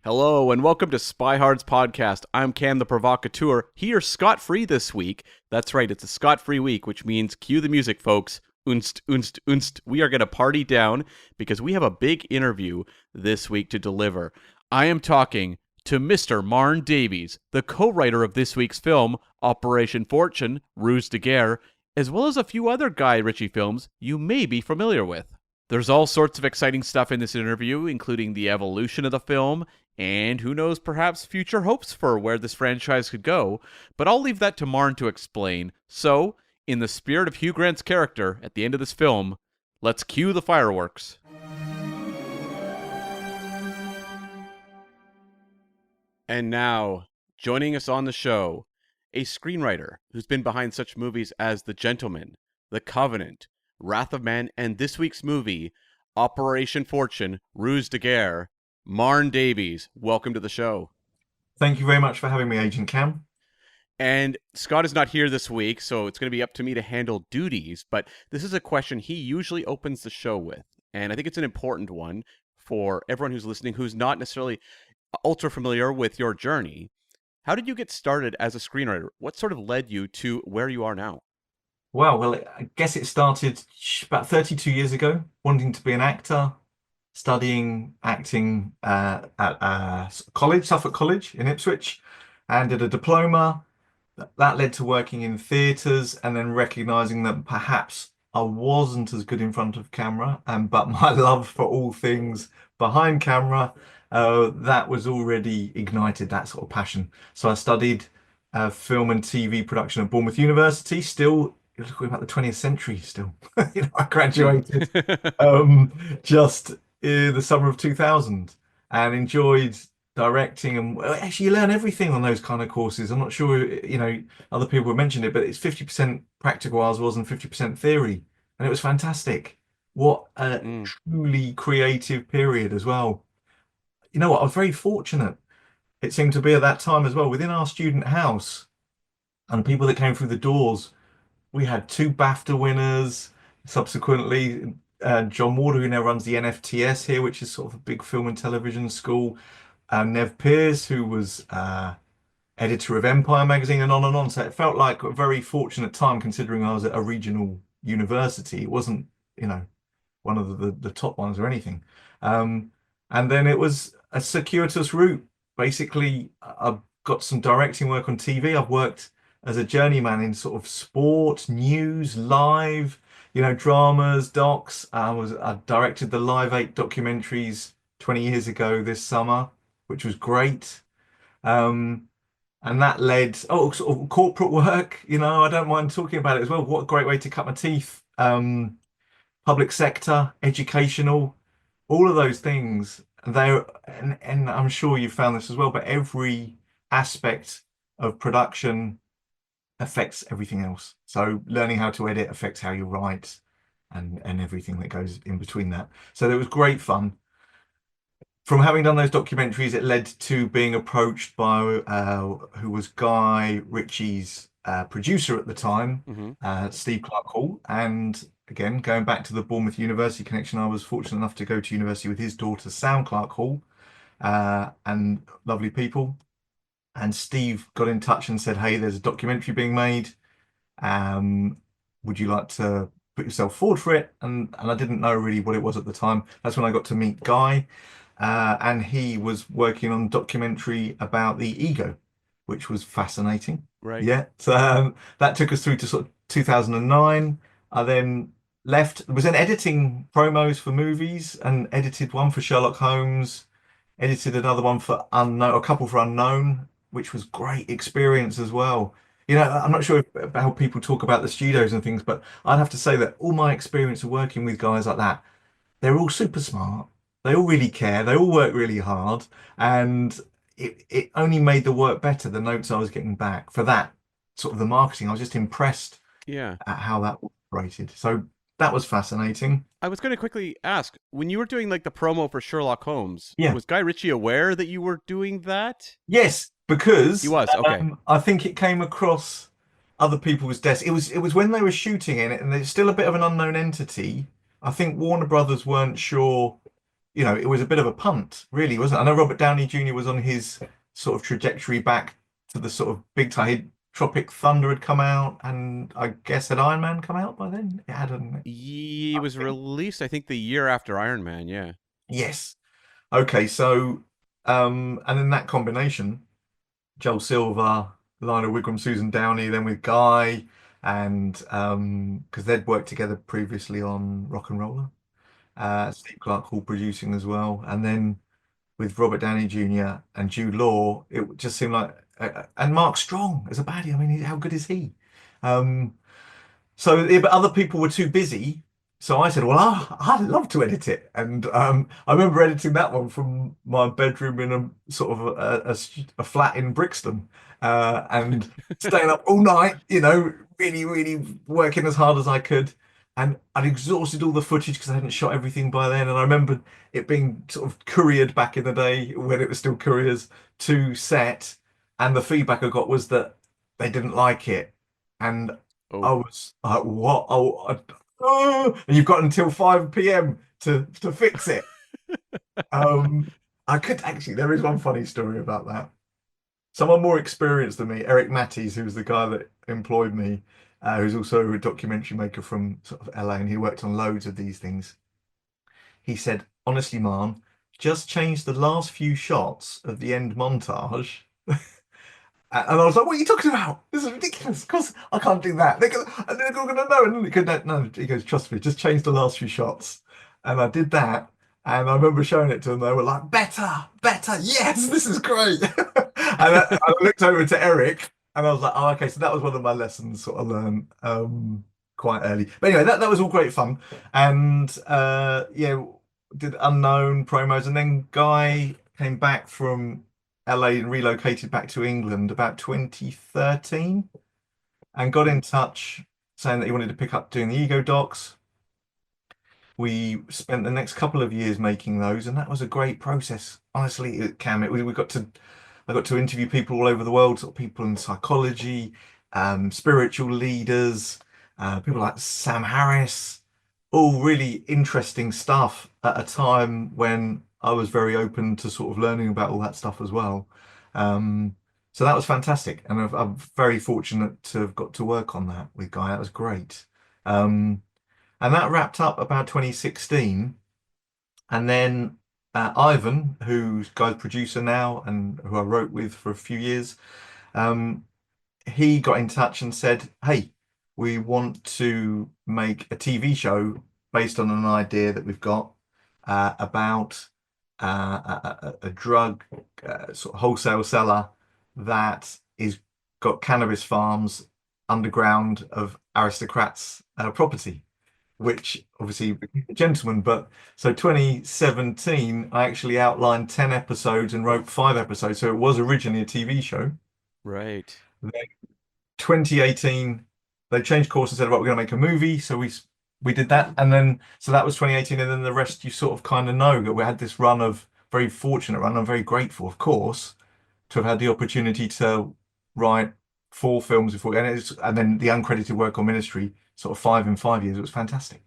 Hello and welcome to Spyhards podcast. I'm Cam the Provocateur, here scot-free this week. That's right, it's a scot-free week, which means cue the music, folks. Unst, unst, unst. We are going to party down because we have a big interview this week to deliver. I am talking to Mr. Marn Davies, the co-writer of this week's film, Operation Fortune, Ruse de Guerre, as well as a few other Guy Ritchie films you may be familiar with. There's all sorts of exciting stuff in this interview, including the evolution of the film, and who knows, perhaps future hopes for where this franchise could go, but I'll leave that to Marn to explain. So, in the spirit of Hugh Grant's character at the end of this film, let's cue the fireworks. And now, joining us on the show, a screenwriter who's been behind such movies as The Gentleman, The Covenant, Wrath of Man, and this week's movie, Operation Fortune, Ruse de Guerre, Marn Davies. Welcome to the show. Thank you very much for having me, Agent Cam. And Scott is not here this week, so it's going to be up to me to handle duties, but this is a question he usually opens the show with, and I think it's an important one for everyone who's listening who's not necessarily ultra familiar with your journey. How did you get started as a screenwriter? What sort of led you to where you are now? Well, I guess it started about 32 years ago, wanting to be an actor, studying acting at college, Suffolk College in Ipswich, and did a diploma. That led to working in theatres and then recognising that perhaps I wasn't as good in front of camera, but my love for all things behind camera, that was already ignited, that sort of passion. So I studied film and TV production at Bournemouth University, still you're talking about the 20th century still. I graduated just in the summer of 2000 and enjoyed directing. And actually, you learn everything on those kind of courses. I'm not sure, other people have mentioned it, but it's 50% practical, ours was, and 50% theory. And it was fantastic. What a truly creative period as well. You know what? I was very fortunate. It seemed to be at that time as well, within our student house and people that came through the doors. We had 2 BAFTA winners. Subsequently, John Warder, who now runs the NFTS here, which is sort of a big film and television school. Nev Pearce, who was editor of Empire magazine, and on and on. So it felt like a very fortunate time considering I was at a regional university. It wasn't, one of the top ones or anything. And then it was a circuitous route. Basically, I've got some directing work on TV. I've worked as a journeyman in sort of sport, news, live, dramas, docs. I directed the Live 8 documentaries 20 years ago this summer, which was great. And that led, sort of corporate work, I don't mind talking about it as well. What a great way to cut my teeth. Public sector, educational, all of those things. And I'm sure you found this as well, but every aspect of production affects everything else. So learning how to edit affects how you write and everything that goes in between that. So it was great fun. From having done those documentaries, it led to being approached by who was Guy Ritchie's producer at the time, Steve Clark Hall. And again, going back to the Bournemouth University connection, I was fortunate enough to go to university with his daughter, Sam Clark Hall, and lovely people. And Steve got in touch and said, hey, there's a documentary being made. Would you like to put yourself forward for it? And I didn't know really what it was at the time. That's when I got to meet Guy. And he was working on a documentary about the ego, which was fascinating. Right. Yeah. So that took us through to sort of 2009. I then left, was then editing promos for movies and edited one for Sherlock Holmes, edited another one for Unknown, a couple for Unknown, which was great experience as well. I'm not sure how people talk about the studios and things, but I'd have to say that all my experience of working with guys like that, they're all super smart. They all really care. They all work really hard. And it only made the work better, the notes I was getting back. For that, sort of the marketing, I was just impressed at how that operated. So that was fascinating. I was going to quickly ask, when you were doing like the promo for Sherlock Holmes, Yeah. was Guy Ritchie aware that you were doing that? Yes, because He was, okay. I think it came across other people's desks. It was when they were shooting it, and it's still a bit of an unknown entity. I think Warner Brothers weren't sure it was a bit of a punt, really, wasn't it? I know Robert Downey Jr. was on his sort of trajectory back to the sort of big time. Tropic Thunder had come out, and I guess had Iron Man come out by then? It hadn't. He I was think. released, I think, the year after Iron Man. Yeah. Yes. Okay, so and in that combination, Joel Silver, Lionel Wigram, Susan Downey, then with Guy, and because they'd worked together previously on Rock and Roller, Steve Clark Hall producing as well, and then with Robert Downey Jr. and Jude Law, it just seemed like, and Mark Strong as a baddie. I mean, how good is he? Um, so, yeah, but other people were too busy. So I said, well, I'd love to edit it. And I remember editing that one from my bedroom in a sort of a flat in Brixton, and staying up all night, really, really working as hard as I could. And I'd exhausted all the footage because I hadn't shot everything by then. And I remember it being sort of couriered back in the day when it was still couriers to set. And the feedback I got was that they didn't like it. And I Oh. was like, what? And you've got until 5 p.m. to fix it. I could actually, there is one funny story about that. Someone more experienced than me, Eric Matties, who was the guy that employed me, who's also a documentary maker from sort of LA, and he worked on loads of these things. He said, honestly, Marn, just change the last few shots of the end montage. And I was like, what are you talking about? This is ridiculous. Of course, I can't do that. They're going to know. And he goes, no. He goes, trust me, just change the last few shots. And I did that. And I remember showing it to them. They were like, better. Yes, this is great. And I looked over to Eric and I was like, oh, okay. So that was one of my lessons sort of learned quite early. But anyway, that was all great fun. And yeah, did Unknown promos. And then Guy came back from LA and relocated back to England about 2013 and got in touch saying that he wanted to pick up doing the Ego docs. We spent the next couple of years making those, and that was a great process. Honestly, Cam, we got to I got to interview people all over the world, sort of people in psychology, spiritual leaders, people like Sam Harris, all really interesting stuff at a time when I was very open to sort of learning about all that stuff as well. Um, so that was fantastic, and I'm very fortunate to have got to work on that with Guy. That was great. And that wrapped up about 2016. And then Ivan, who's Guy's producer now and who I wrote with for a few years, um, he got in touch and said, hey, we want to make a TV show based on an idea that we've got about a drug sort of wholesale seller that is got cannabis farms underground of aristocrats' property, which obviously a gentleman. But so 2017, I actually outlined 10 episodes and wrote 5 episodes. So it was originally a TV show. Right. Then 2018, they changed course and said, right, we're going to make a movie. So we did that. And then, so that was 2018. And then the rest you sort of kind of know that we had this run of very fortunate run. I'm very grateful, of course, to have had the opportunity to write 4 films before, and then the uncredited work on Ministry, sort of 5 in 5 years. It was fantastic.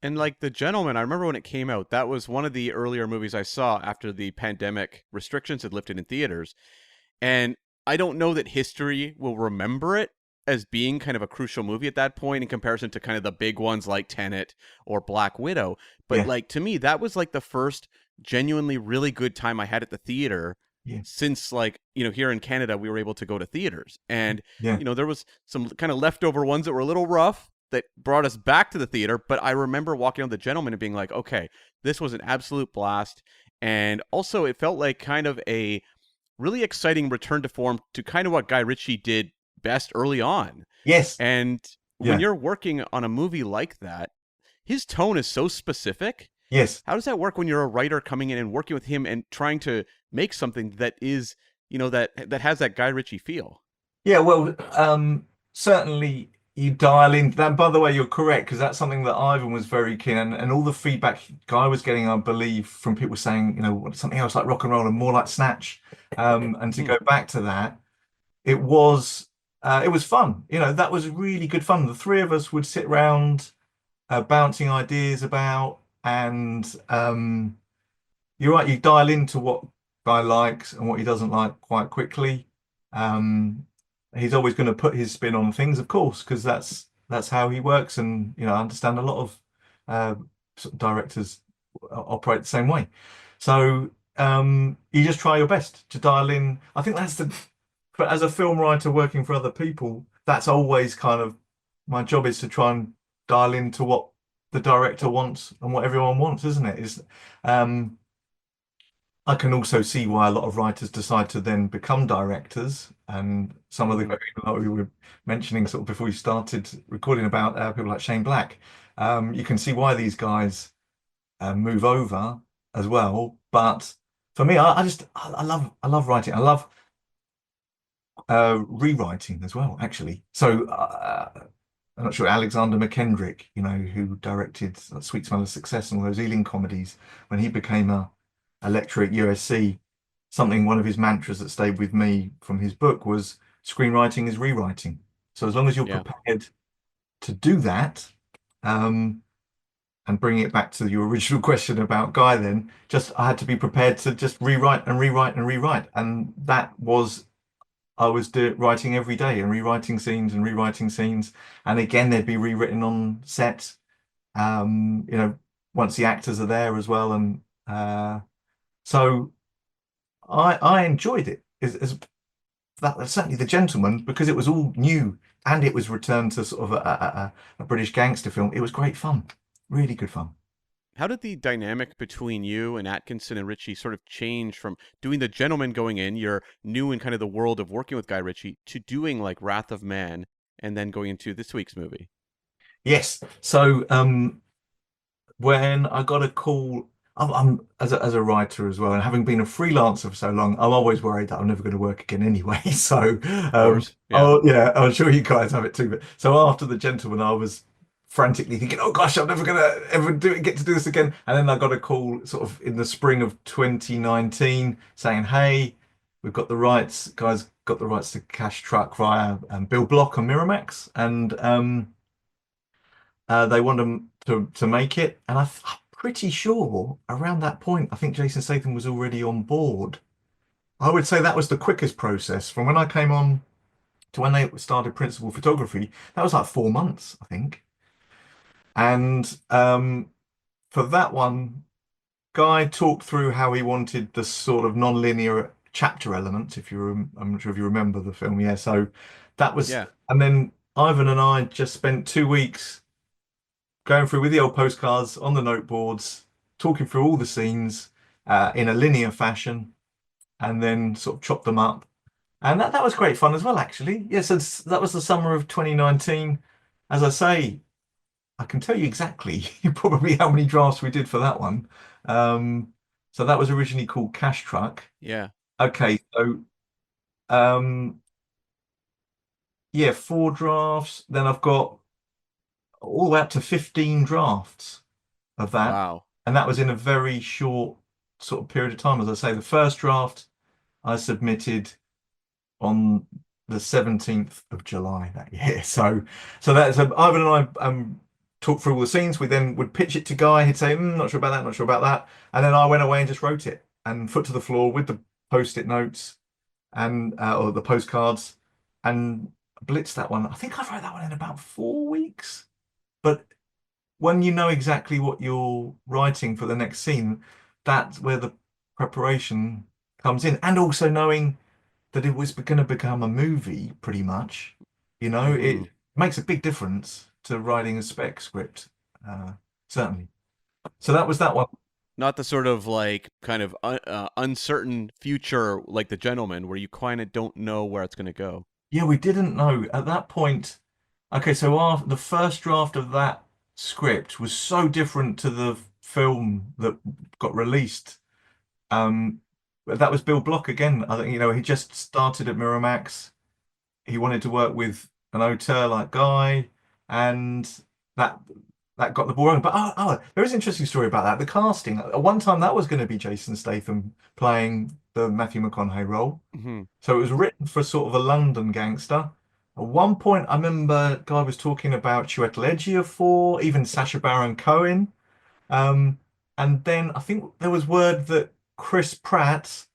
And like The Gentleman, I remember when it came out, that was one of the earlier movies I saw after the pandemic restrictions had lifted in theaters. And I don't know that history will remember it as being kind of a crucial movie at that point in comparison to kind of the big ones like Tenet or Black Widow. But Yeah, like to me, that was like the first genuinely really good time I had at the theater yeah, since like, here in Canada, we were able to go to theaters. And, yeah, there was some kind of leftover ones that were a little rough that brought us back to the theater. But I remember walking on The Gentleman and being like, okay, this was an absolute blast. And also it felt like kind of a really exciting return to form to kind of what Guy Ritchie did best early on. yes, And when yeah, you're working on a movie like that, his tone is so specific. yes. How does that work when you're a writer coming in and working with him and trying to make something that is, that has that Guy Ritchie feel? Yeah, well, certainly you dial in that. By the way, you're correct, because that's something that Ivan was very keen, and all the feedback Guy was getting, I believe, from people saying, something else like rock and roll and more like Snatch. And to go back to that, it was fun. That was really good fun. The three of us would sit around bouncing ideas about, and you're right. You dial into what guy likes and what he doesn't like quite quickly. Um, he's always going to put his spin on things, of course, because that's how he works. And I understand a lot of uh, sort of directors operate the same way. So you just try your best to dial in. I think that's the. But as a film writer working for other people, that's always kind of my job is to try and dial into what the director wants and what everyone wants, isn't it? Is um, I can also see why a lot of writers decide to then become directors. And some of the Hmm. like we were mentioning sort of before we started recording about people like Shane Black. You can see why these guys move over as well. But for me, I love writing. I love rewriting as well, actually. So I'm not sure Alexander McKendrick, who directed Sweet Smell of Success and all those Ealing comedies, when he became a lecturer at USC, one of his mantras that stayed with me from his book was screenwriting is rewriting. So as long as you're Yeah. prepared to do that, um, and bringing it back to your original question about Guy, then just I had to be prepared to just rewrite and rewrite and rewrite, and that was I was writing every day and rewriting scenes and rewriting scenes, and again they'd be rewritten on set. Once the actors are there as well, and so I enjoyed it. As that certainly The Gentleman, because it was all new and it was returned to sort of a British gangster film. It was great fun, really good fun. How did the dynamic between you and Atkinson and Ritchie sort of change from doing The Gentleman going in, you're new in kind of the world of working with Guy Ritchie, to doing like Wrath of Man and then going into this week's movie? Yes. So when I got a call, I'm as a writer as well, and having been a freelancer for so long, I'm always worried that I'm never going to work again anyway. So, Of course. Yeah. oh yeah, I'm sure you guys have it too. But so after The Gentleman, I was frantically thinking, oh gosh, I'm never going to ever get to do this again. And then I got a call sort of in the spring of 2019 saying, hey, we've got the rights, guys, got the rights to Cash Truck via Bill Block and Miramax, and they want them to make it, and I'm pretty sure around that point, I think Jason Statham was already on board. I would say that was the quickest process from when I came on to when they started principal photography. That was like 4 months, I think. And for that one, Guy talked through how he wanted the sort of non-linear chapter elements. I'm not sure if you remember the film. Yeah, so that was, Yeah. and then Ivan and I just spent 2 weeks going through with the old postcards on the noteboards, talking through all the scenes in a linear fashion, and then sort of chop them up. And that was great fun as well, actually. Yes, that was the summer of 2019. As I say, I can tell you exactly probably how many drafts we did for that one. Um, so that was originally called Cash Truck. Yeah. Okay, so um, yeah, 4 drafts. Then I've got all the way up to 15 drafts of that. Wow. And that was in a very short sort of period of time. As I say, the first draft I submitted on the 17th of July that year. So that's Ivan and I talked through all the scenes. We then would pitch it to Guy. He'd say, not sure about that, not sure about that. And then I went away and just wrote it and foot to the floor with the post-it notes and or the postcards and blitzed that one. I think I wrote that one in about 4 weeks. But when you know exactly what you're writing for the next scene, that's where the preparation comes in. And also knowing that it was going to become a movie, pretty much, Hmm. it makes a big difference to writing a spec script, uh, certainly. So that was that one. Not the sort of like kind of uncertain future like The Gentleman, where you kind of don't know where it's going to go. Yeah, we didn't know at that point. Okay, so the first draft of that script was so different to the film that got released. But that was Bill Block again. I think, he just started at Miramax. He wanted to work with an auteur like Guy, and that that got the ball rolling. But there is an interesting story about that. The casting. At one time, that was going to be Jason Statham playing the Matthew McConaughey role. Hmm. So it was written for sort of a London gangster. At one point, I remember Guy was talking about Chiwetel Ejiofor, even Sacha Baron Cohen. Um, And then I think there was word that Chris Pratt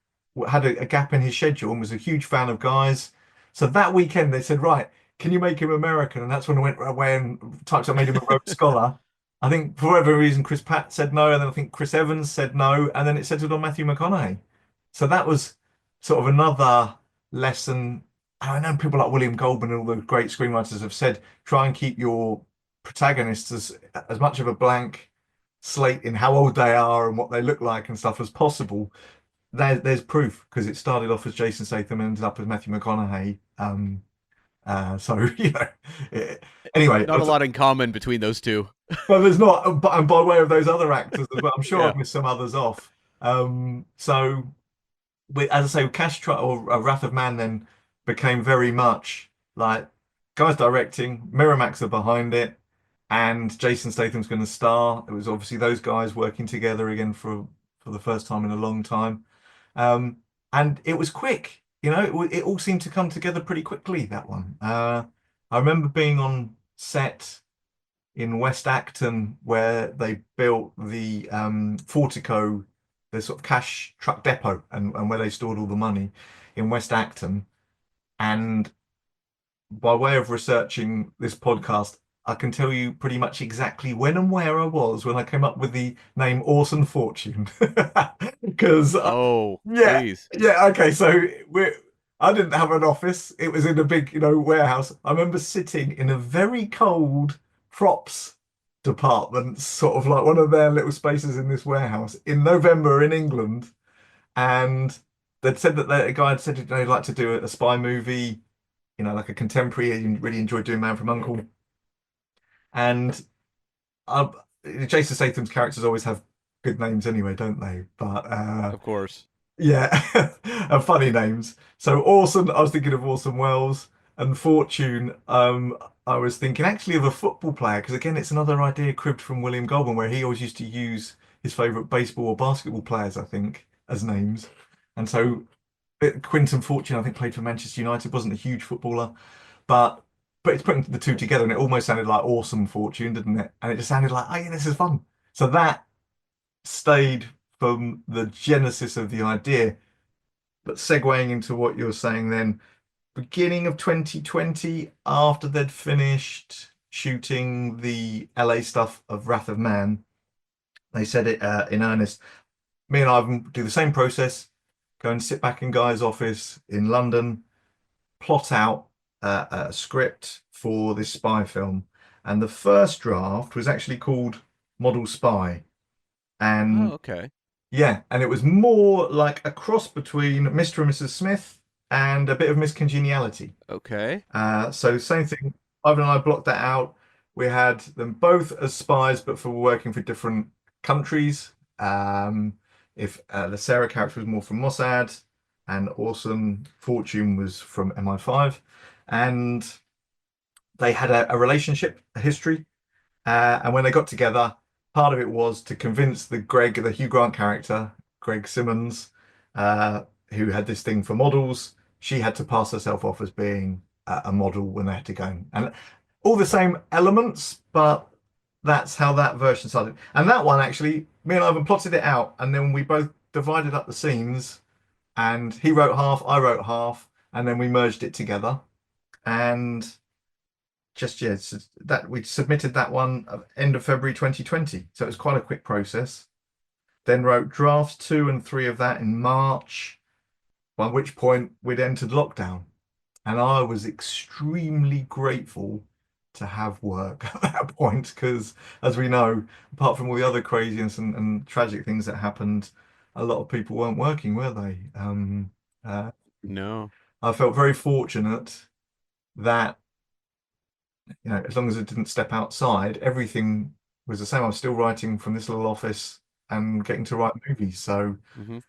had a gap in his schedule and was a huge fan of Guys. So that weekend they said, right, can you make him American? And that's when I went away and typed up, made him a Rhodes Scholar. I think for whatever reason, Chris Pratt said no, and then I think Chris Evans said no, and then it settled on Matthew McConaughey. So that was sort of another lesson. And I know people like William Goldman and all the great screenwriters have said, try and keep your protagonists as much of a blank slate in how old they are and what they look like and stuff as possible. There's proof because it started off as Jason Statham and ended up as Matthew McConaughey. So it, anyway, Not a lot in common between those two. but there's not. But and by way of those other actors as well, I'm sure Yeah, I've missed some others off. So as I say, Cash Truck or Wrath of Man then became very much like guys directing, Miramax are behind it, and Jason Statham's going to star. It was obviously those guys working together again for the first time in a long time, um, and it was quick. It all seemed to come together pretty quickly. That one. I remember being on set in West Acton where they built the Fortico, the sort of cash truck depot, and where they stored all the money in West Acton. And by way of researching this podcast, I can tell you pretty much exactly when and where I was when I came up with the name Orson Fortune. Because oh, yeah, please. yeah, okay. So I didn't have an office. It was in a big, warehouse. I remember sitting in a very cold props department, sort of like one of their little spaces in this warehouse in November in England. And they'd said that a guy had said they'd like to do a spy movie, like a contemporary. He really enjoyed doing Man from Uncle. And uh, Jason Statham's characters always have good names anyway, don't they? But Of course. yeah, and funny names. So Orson, I was thinking of Orson Welles, and Fortune, I was thinking actually of a football player because again, it's another idea cribbed from William Goldman, where he always used to use his favorite baseball or basketball players, I think, as names. And so Quinton Fortune, I think, played for Manchester United, wasn't a huge footballer, but it's putting the two together, and it almost sounded like Awesome Fortune, didn't it? And it just sounded like, oh yeah, this is fun. So that stayed from the genesis of the idea. But segueing into what you're saying then, beginning of 2020, after they'd finished shooting the LA stuff of Wrath of Man, they said it in earnest. Me and Ivan do the same process, go and sit back in Guy's office in London, plot out a script for this spy film. And the first draft was actually called Model Spy. Oh, And okay. yeah, and it was more like a cross between Mr. and Mrs. Smith and a bit of Miss Congeniality. Okay. So same thing. Ivan and I blocked that out. We had them both as spies, but for working for different countries. If the Sarah character was more from Mossad, and Orson Fortune was from MI5, and they had a relationship, a history. And when they got together, part of it was to convince the Hugh Grant character, Greg Simmons, uh, who had this thing for models. She had to pass herself off as being a model when they had to go. And all the same elements, but that's how that version started. And that one, actually, me and Ivan plotted it out, and then we both divided up the scenes, and he wrote half, I wrote half, and then we merged it together. And just yeah, that we submitted that one at end of February 2020. So it was quite a quick process. Then wrote drafts 2 and 3 of that in March, by which point we'd entered lockdown. And I was extremely grateful to have work at that point because, as we know, apart from all the other craziness and tragic things that happened, a lot of people weren't working, were they? Uh, No. I felt very fortunate that as long as it didn't step outside, everything was the same. I was still writing from this little office and getting to write movies, so Hmm.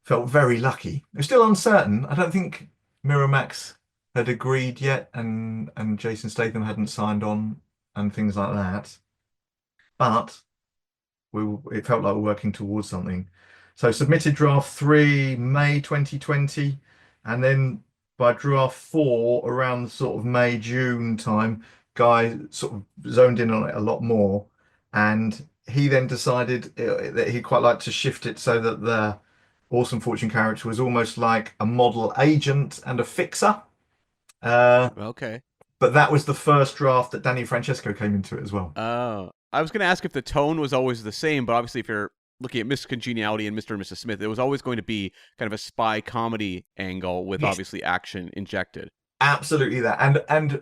felt very lucky. It's still uncertain. I don't think Miramax had agreed yet, and Jason Statham hadn't signed on and things like that. But it felt like we're working towards something. So submitted draft 3 May 2020, and then by draft 4 around sort of May June time, Guy sort of zoned in on it a lot more, and he then decided that he'd quite like to shift it so that the Awesome Fortune character was almost like a model agent and a fixer. Uh, Okay. but that was the first draft that Danny Francesco came into it as well. Oh, I was going to ask if the tone was always the same, but obviously, if you're looking at Miss Congeniality and Mr. and Mrs. Smith, it was always going to be kind of a spy comedy angle with Yes, obviously action injected. absolutely that. And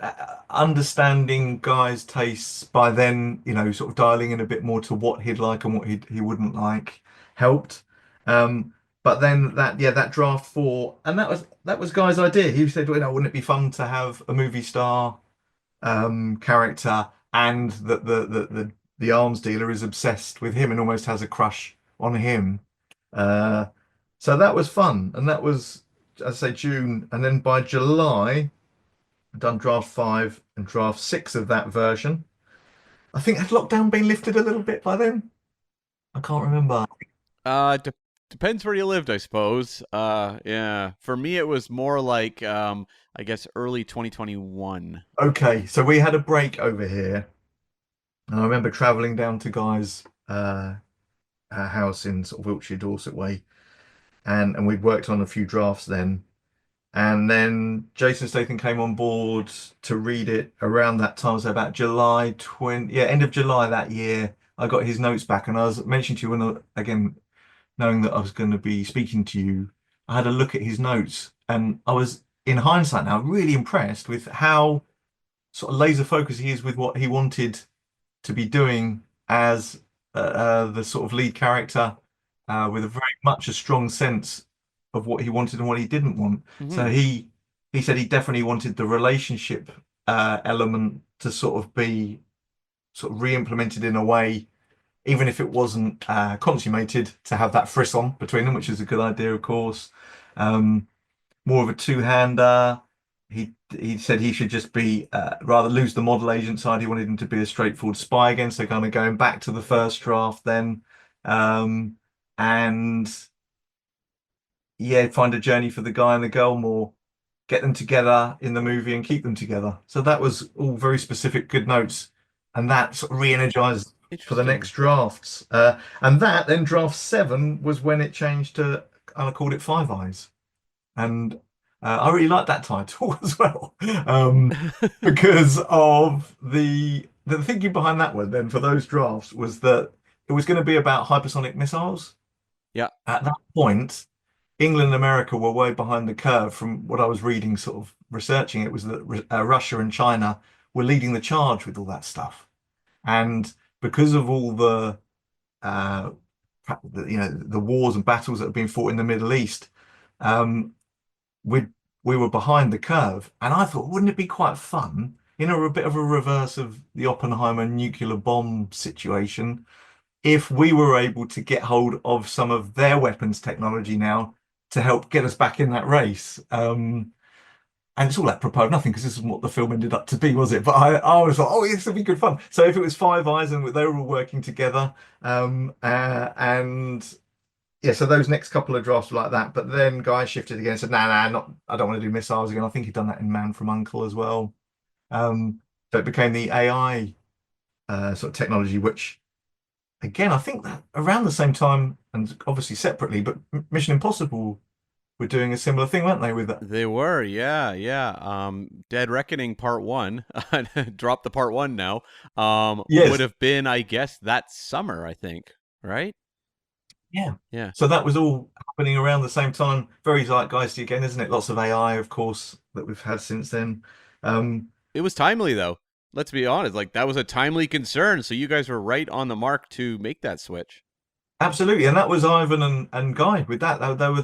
understanding Guy's tastes by then, sort of dialing in a bit more to what he'd like and what he wouldn't like helped. Um, but then that draft four, and that was Guy's idea. He said, wouldn't it be fun to have a movie star character and that the arms dealer is obsessed with him and almost has a crush on him. So that was fun, and that was, as I say, June, and then by July, I'd done draft five and draft six of that version. I think had lockdown been lifted a little bit by then? I can't remember. De- Depends where you lived, I suppose. Yeah. For me, it was more like, I guess, early 2021. Okay, so we had a break over here, and I remember traveling down to Guy's house in sort of Wiltshire, Dorset way, and we'd worked on a few drafts then. And then Jason Statham came on board to read it around that time, so about July 20, yeah, end of July that year. I got his notes back, and I was mentioning to you again, knowing that I was going to be speaking to you, I had a look at his notes, and I was, in hindsight now, really impressed with how sort of laser focused he is with what he wanted to be doing as the sort of lead character, with a very much a strong sense of what he wanted and what he didn't want. So Hmm. he said he definitely wanted the relationship element to sort of be sort of re-implemented in a way, even if it wasn't consummated, to have that frisson between them, which is a good idea, of course. Um, More of a two-hander. He said he should just be rather lose the model agent side. He wanted him to be a straightforward spy again. So kind of going back to the first draft then, and yeah, find a journey for the guy and the girl more, get them together in the movie and keep them together. So that was all very specific, good notes, and that sort of re-energized for the next Interesting. drafts. And that then draft seven was when it changed to, and I called it Five Eyes, and I really liked that title as well, because of the thinking behind that one. Then for those drafts was that it was going to be about hypersonic missiles. Yeah. At that point, England and America were way behind the curve from what I was reading, sort of researching. It was that Russia and China were leading the charge with all that stuff. And because of all uh, the wars and battles that have been fought in the Middle East, um, we we were behind the curve. And I thought, wouldn't it be quite fun, a bit of a reverse of the Oppenheimer nuclear bomb situation, if we were able to get hold of some of their weapons technology now to help get us back in that race. And it's all apropos of nothing because this isn't what the film ended up to be, was it? But I was like, oh, this would be good fun. So if it was Five Eyes and they were all working together, and yeah, so those next couple of drafts were like that. But then Guy shifted again and said, nah, not, I don't want to do missiles again. I think he'd done that in Man from Uncle as well. So it became the AI sort of technology, which again, I think that around the same time, and obviously separately, but Mission Impossible were doing a similar thing, weren't they, with that? They were, yeah, yeah. Dead Reckoning Part One, drop the Part One now. Would Yes. have been, I guess, that summer. I think, right? Yeah. Yeah. So that was all happening around the same time. Very zeitgeisty again, isn't it? Lots of AI, of course, that we've had since then. Um, It was timely, though. Let's be honest. Like that was a timely concern. So you guys were right on the mark to make that switch. Absolutely, and that was Ivan and Guy with that.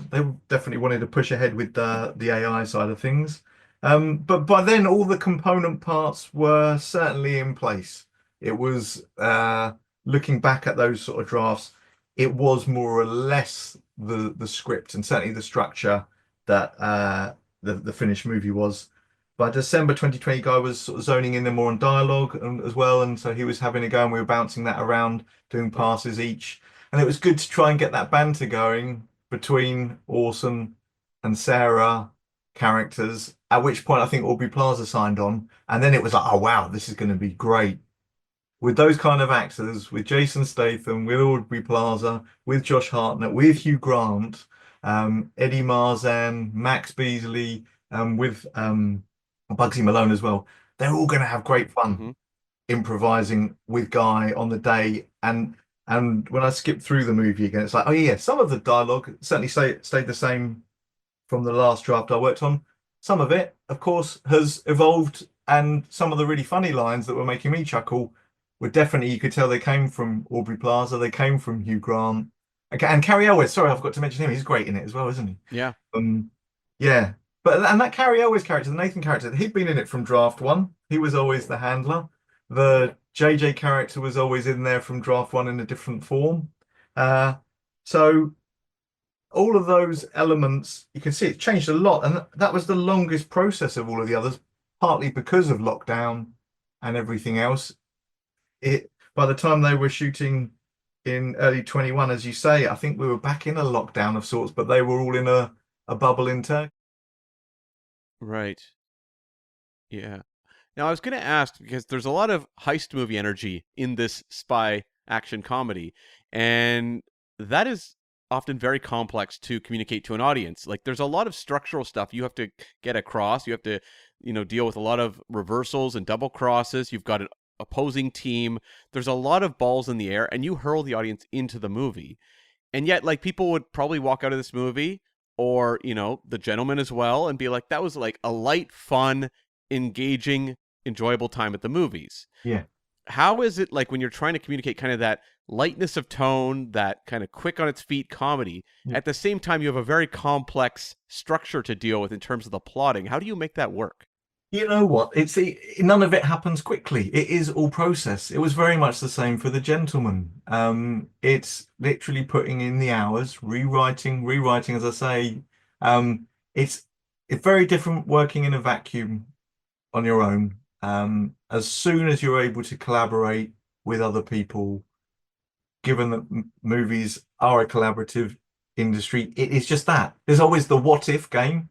They definitely wanted to push ahead with the AI side of things. But by then, all the component parts were certainly in place. It was looking back at those sort of drafts, it was more or less the script and certainly the structure that the finished movie was. By December 2020, Guy was sort of zoning in there more on dialogue as well, and so he was having a go, and we were bouncing that around, doing passes each. And it was good to try and get that banter going between Orson and Sarah characters, at which point I think Aubrey Plaza signed on. And then it was like, oh, wow, this is going to be great. with those kind of actors, with Jason Statham, with Aubrey Plaza, with Josh Hartnett, with Hugh Grant, Eddie Marzan, Max Beasley, with Bugsy Malone as well. They're all going to have great fun Hmm. improvising with Guy on the day. And when I skip through the movie again, it's like, oh yeah, some of the dialogue certainly stayed the same from the last draft I worked on. Some of it, of course, has evolved, and some of the really funny lines that were making me chuckle were definitely, you could tell they came from Aubrey Plaza, they came from Hugh Grant. Okay, and Carrie Elwes, sorry, I forgot to mention him. He's great in it as well, isn't he? Yeah. Yeah. But and that Carrie Elwes character, the Nathan character, he'd been in it from draft one. He was always the handler. The JJ character was always in there from draft one in a different form. So all of those elements, you can see it's changed a lot. And that was the longest process of all of the others, partly because of lockdown and everything else. It by the time they were shooting in early 21, as you say, I think we were back in a lockdown of sorts, but they were all in a bubble in Turkey. Right. Yeah. Now, I was going to ask because there's a lot of heist movie energy in this spy action comedy, and that is often very complex to communicate to an audience. Like, there's a lot of structural stuff you have to get across. You have to, deal with a lot of reversals and double crosses. You've got an opposing team. There's a lot of balls in the air, and you hurl the audience into the movie. And yet, like, people would probably walk out of this movie, or, The Gentleman as well, and be like, that was like a light, fun, engaging, enjoyable time at the movies. Yeah. How is it like when you're trying to communicate kind of that lightness of tone, that kind of quick on its feet comedy, Yeah. at the same time you have a very complex structure to deal with in terms of the plotting? How do you make that work? You know what? None of it happens quickly. It is all process. It was very much the same for The Gentleman. It's literally putting in the hours, rewriting, as I say. Um, it's it's very different working in a vacuum on your own. As soon as you're able to collaborate with other people, given that movies are a collaborative industry, it is just that. There's always the what if game.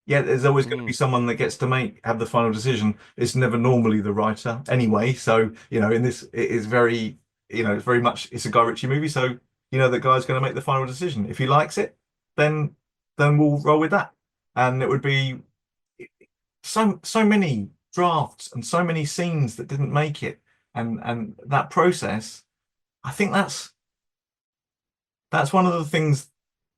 Yeah, there's always going to be someone that gets to have the final decision. It's never normally the writer anyway. So, in this, it is very, it's very much, it's a Guy Ritchie movie. So, the guy's going to make the final decision. If he likes it, then we'll roll with that. And it would be so many drafts and so many scenes that didn't make it. And that process, I think that's one of the things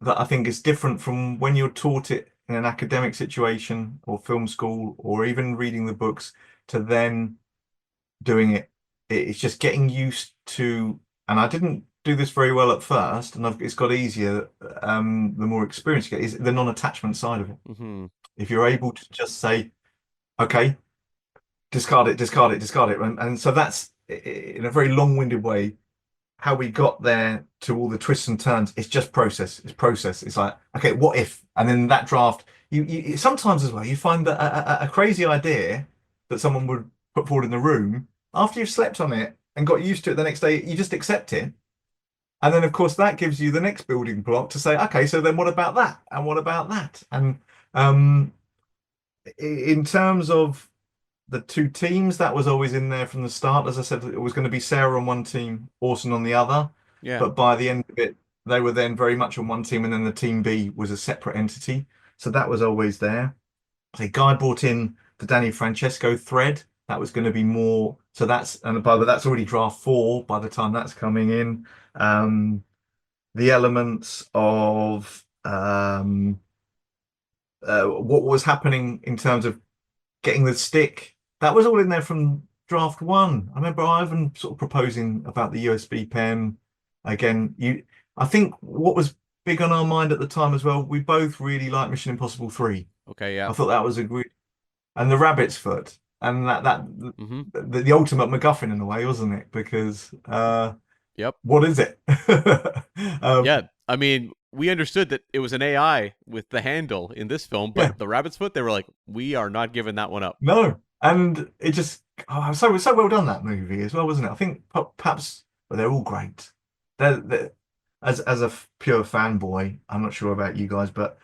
that I think is different from when you're taught it in an academic situation or film school or even reading the books to then doing it. It's just getting used to, and I didn't do this very well at first, and it's got easier the more experience you get, is the non-attachment side of it. Mm-hmm. If you're able to just say, okay, discard it, discard it, discard it. And so that's, in a very long-winded way, how we got there to all the twists and turns. It's just process. It's process. It's like, okay, what if? And then that draft, you sometimes as well, you find that a crazy idea that someone would put forward in the room, after you've slept on it and got used to it the next day, you just accept it. And then, of course, that gives you the next building block to say, okay, so then what about that? And what about that? And in terms of the two teams, that was always in there from the start. As I said, it was going to be Sarah on one team, Orson on the other. Yeah. But by the end of it, they were then very much on one team, and then the team B was a separate entity. So that was always there. The Guy brought in the Danny Francesco thread. That was going to be more. So that's that's already draft 4 by the time that's coming in. The elements of what was happening in terms of getting the stick, that was all in there from draft 1. I remember Ivan sort of proposing about the USB pen. Again, I think what was big on our mind at the time as well, we both really liked Mission Impossible 3. Okay, yeah. I thought that was a great, and the rabbit's foot, and Mm-hmm. the ultimate MacGuffin in a way, wasn't it? Because Yep. what is it? Yeah, I mean, we understood that it was an AI with the handle in this film, but Yeah. the rabbit's foot, they were like, we are not giving that one up. No, and it just so well done, that movie as well, wasn't it? I think perhaps, but they're all great. They're as a pure fanboy, I'm not sure about you guys, but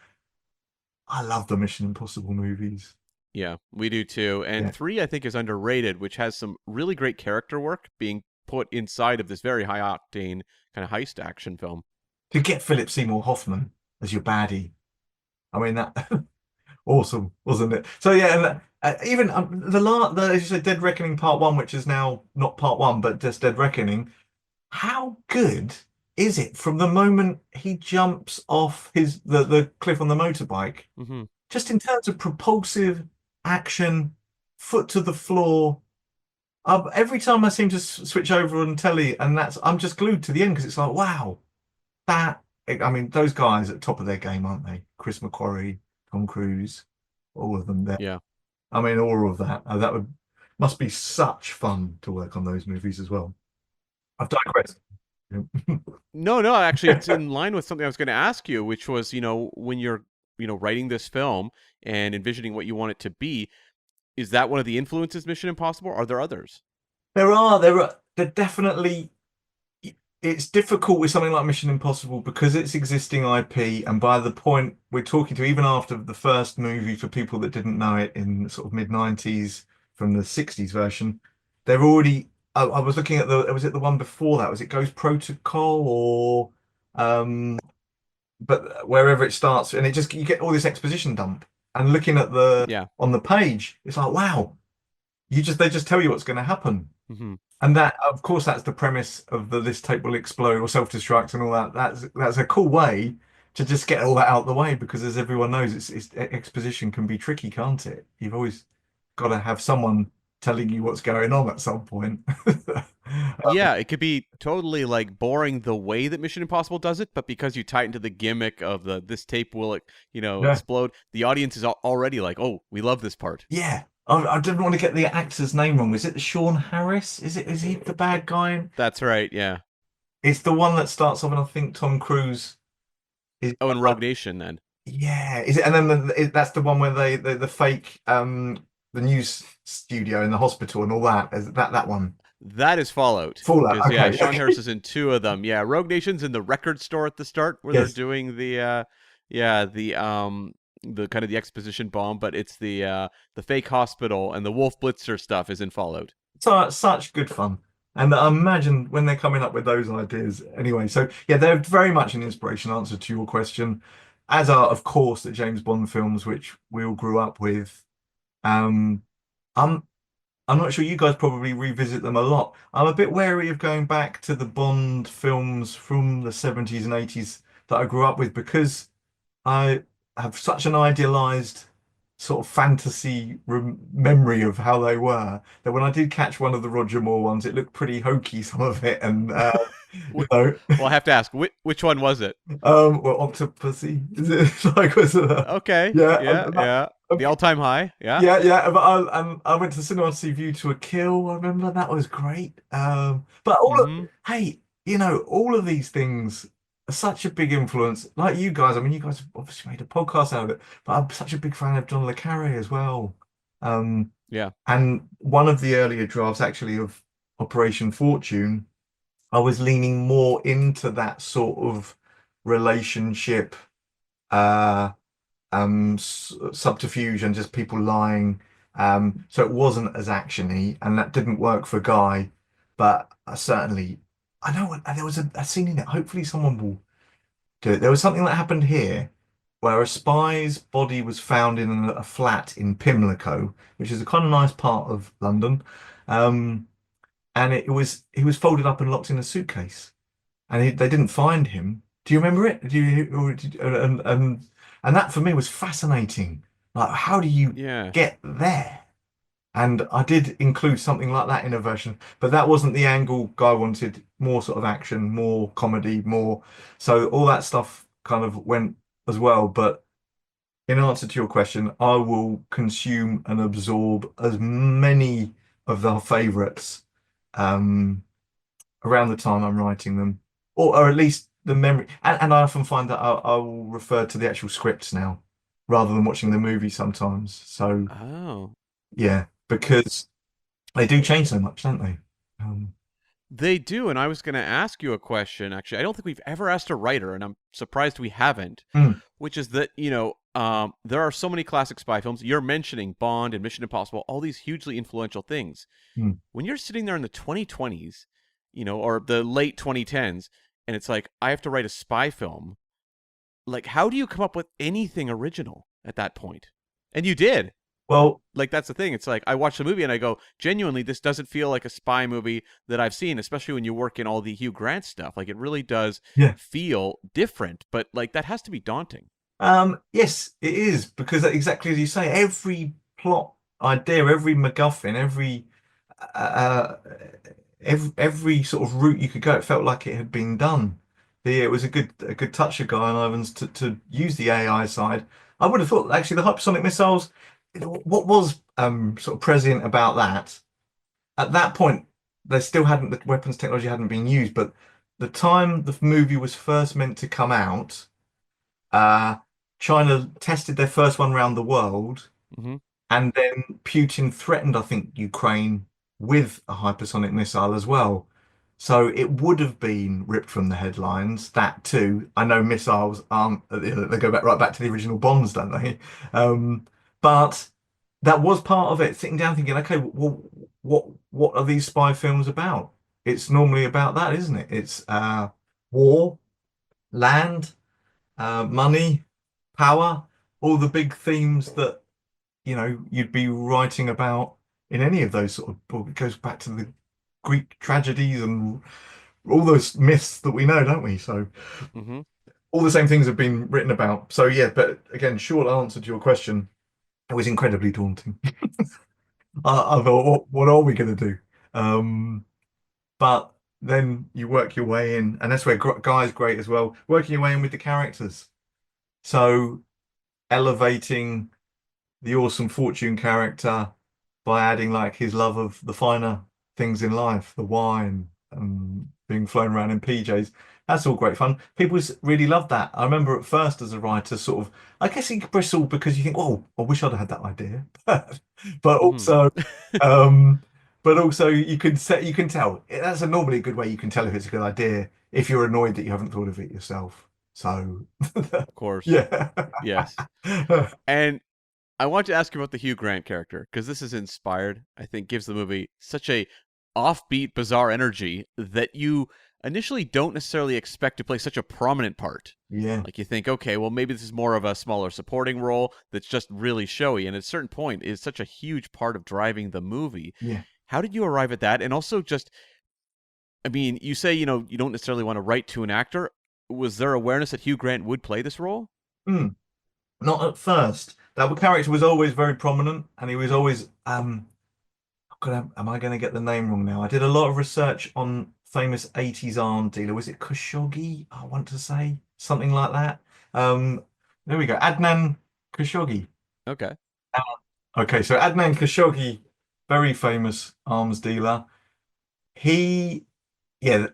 I love the Mission Impossible movies. Yeah, we do too. And Yeah. 3, I think, is underrated, which has some really great character work, being put inside of this very high octane kind of heist action film. To get Philip Seymour Hoffman as your baddie, I mean that awesome, wasn't it? So yeah, and even as you said, Dead Reckoning Part One, which is now not Part One but just Dead Reckoning. How good is it from the moment he jumps off the cliff on the motorbike? Mm-hmm. Just in terms of propulsive action, foot to the floor. Every time I seem to switch over on telly, and I'm just glued to the end because it's like, wow, I mean, those guys at the top of their game, aren't they? Chris McQuarrie, Tom Cruise, all of them there. Yeah. I mean, all of that. Must be such fun to work on those movies as well. I've digressed. No, actually, it's in line with something I was going to ask you, which was, when you're, writing this film and envisioning what you want it to be, is that one of the influences Mission Impossible? Or are there others? They're definitely. It's difficult with something like Mission Impossible because it's existing IP, and by the point we're talking to, even after the first movie, for people that didn't know it in sort of mid-90s from the 60s version, they're already. I was looking at was it the one before that? Was it Ghost Protocol or but wherever it starts, and you get all this exposition dump, and looking at on the page, it's like, wow, they just tell you what's going to happen. Mm-hmm. And that, of course, that's the premise of this tape will explode or self-destruct and all that. That's a cool way to just get all that out of the way, because as everyone knows, exposition can be tricky, can't it? You've always got to have someone telling you what's going on at some point. Yeah, it could be totally like boring the way that Mission Impossible does it, but because you tie into the gimmick of this tape will, explode, the audience is already like, oh, we love this part. Yeah. I didn't want to get the actor's name wrong. Is it Sean Harris? Is he the bad guy? That's right, yeah. It's the one that starts off, and I think Tom Cruise is. Oh, in Rogue Nation, then. Yeah, is it? And then that's the one where the fake the news studio in the hospital and all that. Is that one? That is Fallout. Fallout. Okay. Yeah, Sean Harris is in 2 of them. Yeah, Rogue Nation's in the record store at the start where they're doing the kind of the exposition bomb, but it's the fake hospital, and the Wolf Blitzer stuff is in Fallout. So such good fun. And I imagine when they're coming up with those ideas. Anyway, so yeah, they're very much an inspiration, answer to your question, as are, of course, the James Bond films, which we all grew up with. I'm not sure, you guys probably revisit them a lot. I'm a bit wary of going back to the Bond films from the 70s and 80s that I grew up with, because I have such an idealized sort of fantasy memory of how they were, that when I did catch one of the Roger Moore ones, it looked pretty hokey, some of it. And well, I have to ask, which one was it? Well, Octopussy. Is it like, was it okay? Yeah. The all-time high. Yeah. But I went to the cinema to see View to a Kill. I remember that was great. But hey, all of these things are such a big influence. Like you guys, I mean, you guys have obviously made a podcast out of it, but I'm such a big fan of John le Carre as well. Yeah. And one of the earlier drafts, actually, of Operation Fortune, I was leaning more into that sort of relationship, subterfuge, and just people lying. So it wasn't as actiony, and that didn't work for Guy. But I know there was a scene in it. Hopefully, someone will do it. There was something that happened here where a spy's body was found in a flat in Pimlico, which is a kind of nice part of London. And he was folded up and locked in a suitcase, and they didn't find him. Do you remember it? And that for me was fascinating. Like, how do you get there? And I did include something like that in a version, but that wasn't the angle Guy wanted. More sort of action, more comedy, more. So all that stuff kind of went as well. But in answer to your question, I will consume and absorb as many of our favourites around the time I'm writing them, or at least the memory. And I often find that I will refer to the actual scripts now rather than watching the movie sometimes. So, yeah, because they do change so much, don't they? They do, and I was going to ask you a question, actually. I don't think we've ever asked a writer, and I'm surprised we haven't, which is that, there are so many classic spy films. You're mentioning Bond and Mission Impossible, all these hugely influential things. When you're sitting there in the 2020s or the late 2010s, and it's like, I have to write a spy film. Like, how do you come up with anything original at that point? And you did. Well, Like, that's the thing. It's like, I watch the movie and I go, genuinely, this doesn't feel like a spy movie that I've seen, especially when you work in all the Hugh Grant stuff. Like, it really does yeah. feel different, but like, that has to be daunting. Yes, it is, because exactly as you say, every plot idea, every MacGuffin, uh, every sort of route you could go, it felt like it had been done. It was a good touch of Guy and Ivans to use the AI side. I would have thought actually the hypersonic missiles, what was sort of prescient about that at that point, they still hadn't the weapons technology hadn't been used, but the time the movie was first meant to come out, uh, China tested their first one around the world, Hmm. and then Putin threatened, I think, Ukraine with a hypersonic missile as well. So it would have been ripped from the headlines. That too. I know missiles aren't, they go back right back to the original bombs, don't they? But that was part of it. Sitting down thinking, okay, well, what are these spy films about? It's normally about that, isn't it? It's war, land, money, power, all the big themes that you'd be writing about in any of those sort of book. It goes back to the Greek tragedies and all those myths that we know, don't we? So Hmm. all the same things have been written about. So yeah, but again, short answer to your question, it was incredibly daunting. I thought, what are we going to do? But then you work your way in, and that's where Guy's great as well, working your way in with the characters. So elevating the awesome Fortune character by adding like his love of the finer things in life, the wine, being flown around in PJs. That's all great fun. People really love that. I remember at first as a writer, sort of, I guess you bristle because you think, oh, I wish I'd had that idea. But Hmm. also, um, you can tell. That's normally a good way you can tell if it's a good idea if you're annoyed that you haven't thought of it yourself. So, Of course. yeah. Yes. And I want to ask you about the Hugh Grant character, because this is inspired, I think, gives the movie such a offbeat, bizarre energy that you initially don't necessarily expect to play such a prominent part. Yeah. Like, you think, okay, well, maybe this is more of a smaller supporting role that's just really showy, and at a certain point is such a huge part of driving the movie. Yeah. How did you arrive at that? And also, just, I mean, you say, you don't necessarily want to write to an actor. Was there awareness that Hugh Grant would play this role? Hmm. Not at first. That character was always very prominent, and he was always am I going to get the name wrong now? I did a lot of research on famous 80s arms dealer. Was it Khashoggi? I want to say something like that. Um, there we go. Adnan Khashoggi. Okay. Okay, so Adnan Khashoggi, very famous arms dealer. He, yeah,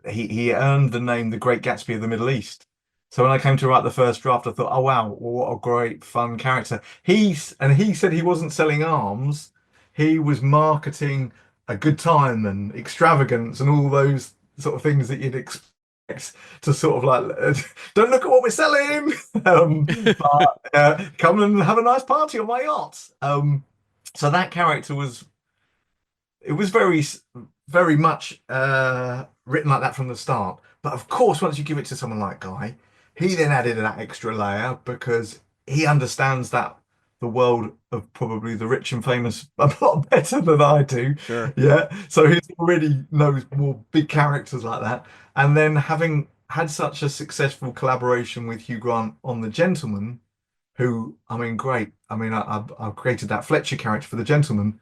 he earned the name the Great Gatsby of the Middle East. So when I came to write the first draft, I thought, oh wow, what a great fun character. He said he wasn't selling arms, he was marketing a good time and extravagance and all those sort of things that you'd expect to sort of like, don't look at what we're selling, but come and have a nice party on my yacht. So that character was it was very much written like that from the start. But of course, once you give it to someone like Guy, he then added that extra layer because he understands that the world of probably the rich and famous a lot better than I do. Sure. Yeah. So he already knows more big characters like that. And then having had such a successful collaboration with Hugh Grant on The Gentleman, who, I mean, great. I mean, I've created that Fletcher character for The Gentleman,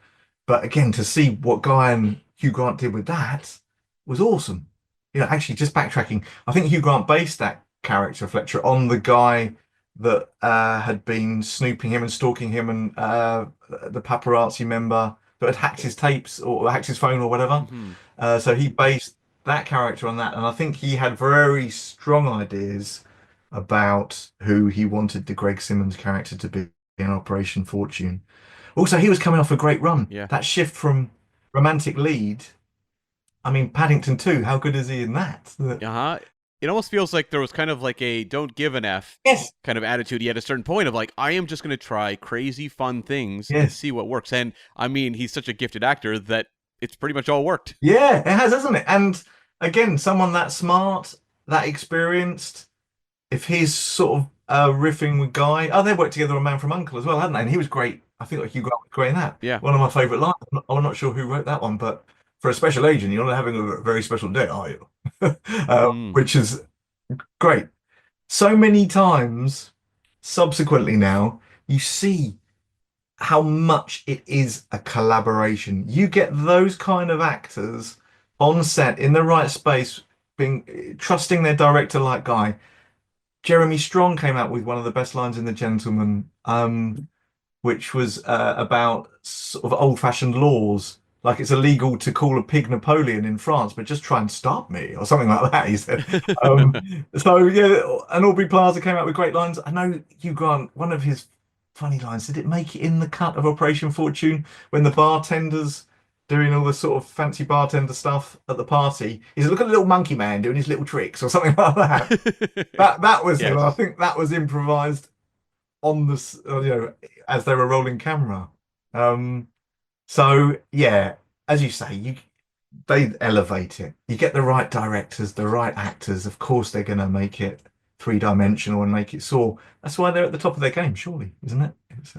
but again, to see what Guy and Hugh Grant did with that was awesome. Actually, just backtracking, I think Hugh Grant based that character Fletcher on the guy that had been snooping him and stalking him, and the paparazzi member that had hacked his tapes or hacked his phone or whatever. Hmm. So he based that character on that, and I think he had very strong ideas about who he wanted the Greg Simmons character to be in Operation Fortune. Also, he was coming off a great run. Yeah. That shift from romantic lead, I mean, Paddington 2, how good is he in that? Uh-huh. It almost feels like there was kind of like a don't give an F Yes, kind of attitude. He had a certain point of like, I am just going to try crazy fun things and yes, see what works. And I mean, he's such a gifted actor that it's pretty much all worked. Yeah, it has, hasn't it? And again, someone that smart, that experienced, if he's sort of riffing with Guy, oh, they worked together on Man from U.N.C.L.E. as well, hadn't they? And he was great. I think like Hugh Grant was great in that. Yeah. One of my favourite lines. I'm not sure who wrote that one, but for a special agent, you're not having a very special day, are you? Mm. Which is great. So many times subsequently now, you see how much it is a collaboration. You get those kind of actors on set in the right space, being trusting their director like Guy. Jeremy Strong came out with one of the best lines in The Gentleman, which was about sort of old-fashioned laws. Like it's illegal to call a pig Napoleon in France, but just try and stop me or something like that, he said. Um, so yeah, and Aubrey Plaza came out with great lines. I know Hugh Grant, one of his funny lines, did it make it in the cut of Operation Fortune when the bartender's doing all the sort of fancy bartender stuff at the party? He's look at the little monkey man doing his little tricks or something like that. That was him. I Yes. think that was improvised on the as they were rolling camera. Um, so yeah, as you say, they elevate it. You get the right directors, the right actors. Of course, they're going to make it three-dimensional and make it soar. That's why they're at the top of their game, surely, isn't it? It's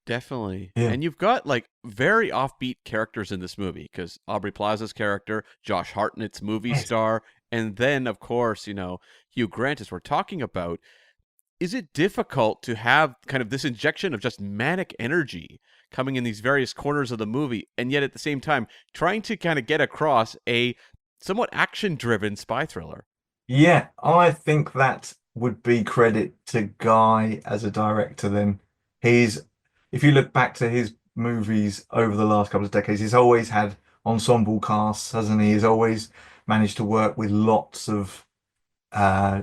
Definitely. yeah, And you've got like very offbeat characters in this movie because Aubrey Plaza's character, Josh Hartnett's movie yes, star, and then of course, Hugh Grant as we're talking about. Is it difficult to have kind of this injection of just manic energy coming in these various corners of the movie, and yet at the same time trying to kind of get across a somewhat action-driven spy thriller? yeah. I think that would be credit to Guy as a director. Then he's, if you look back to his movies over the last couple of decades, he's always had ensemble casts, hasn't he? He's always managed to work with lots of uh,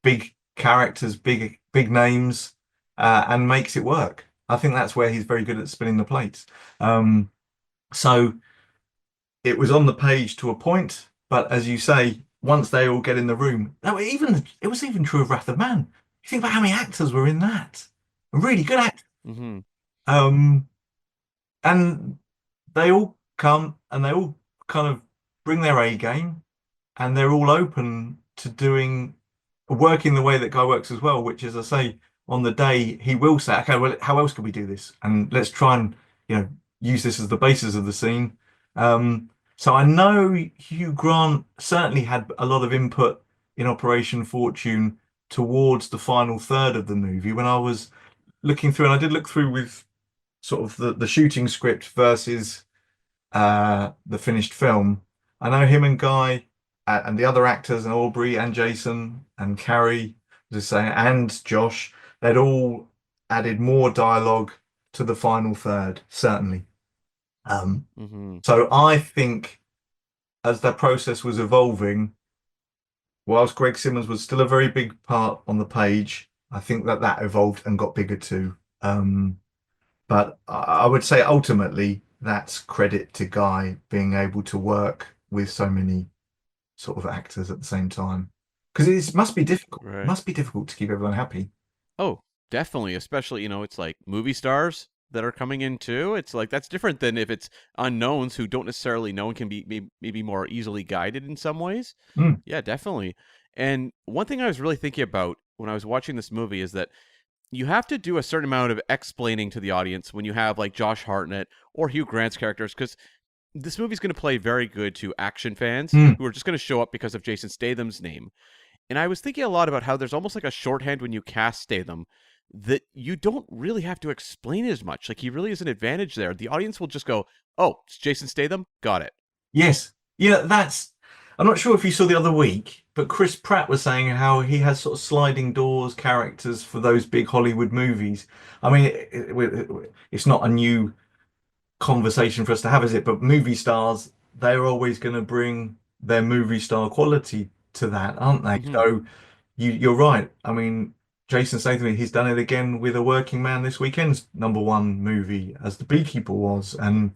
big characters, big names, and makes it work. I think that's where he's very good at spinning the plates. Um, so it was on the page to a point, but as you say, once they all get in the room, it was even true of Wrath of Man. You think about how many actors were in that, really good actors, Mm-hmm. um, and they all come and they all kind of bring their A game, and they're all open to doing working the way that Guy works as well, which is I say on the day he will say, okay, well, how else can we do this? And let's try and use this as the basis of the scene. So I know Hugh Grant certainly had a lot of input in Operation Fortune towards the final third of the movie. When I was looking through, and I did look through with sort of the shooting script versus the finished film. I know him and Guy and the other actors and Aubrey and Jason and Carrie, just saying, and Josh, they'd all added more dialogue to the final third, certainly. Mm-hmm. So I think as that process was evolving, whilst Greg Simmons was still a very big part on the page, I think that evolved and got bigger too. But I would say ultimately that's credit to Guy being able to work with so many sort of actors at the same time. Because it must be difficult. It Right. must be difficult to keep everyone happy. Oh, definitely. Especially, it's like movie stars that are coming in too. It's like that's different than if it's unknowns who don't necessarily know and can be maybe more easily guided in some ways. Mm. Yeah, definitely. And one thing I was really thinking about when I was watching this movie is that you have to do a certain amount of explaining to the audience when you have like Josh Hartnett or Hugh Grant's characters, because this movie's going to play very good to action fans Mm. who are just going to show up because of Jason Statham's name. And I was thinking a lot about how there's almost like a shorthand when you cast Statham that you don't really have to explain as much. Like he really is an advantage there. The audience will just go, "Oh, it's Jason Statham. Got it." Yes. Yeah, that's. I'm not sure if you saw the other week, but Chris Pratt was saying how he has sort of sliding doors characters for those big Hollywood movies. I mean, it's not a new conversation for us to have, is it? But movie stars, they're always going to bring their movie star quality to that, aren't they? Hmm. So you're right. I mean, Jason Statham, he's done it again with A Working Man this weekend's #1 movie as the beekeeper was, and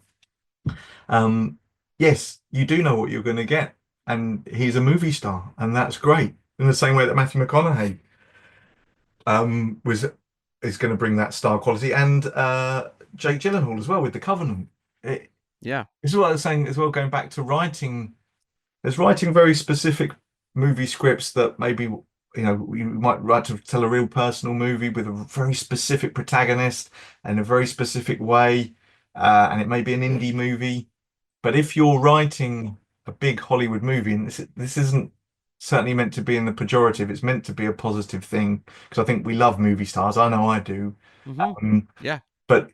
yes, you do know what you're going to get, and he's a movie star, and that's great. In the same way that Matthew McConaughey was is going to bring that star quality, and Jake Gyllenhaal as well with The Covenant. Yeah. This is what I was saying as well, going back to writing. There's writing very specific movie scripts that maybe, you might write to tell a real personal movie with a very specific protagonist and a very specific way, and it may be an indie movie. But if you're writing a big Hollywood movie, and this isn't certainly meant to be in the pejorative, it's meant to be a positive thing because I think we love movie stars. I know I do. Hmm. Um, Yeah. but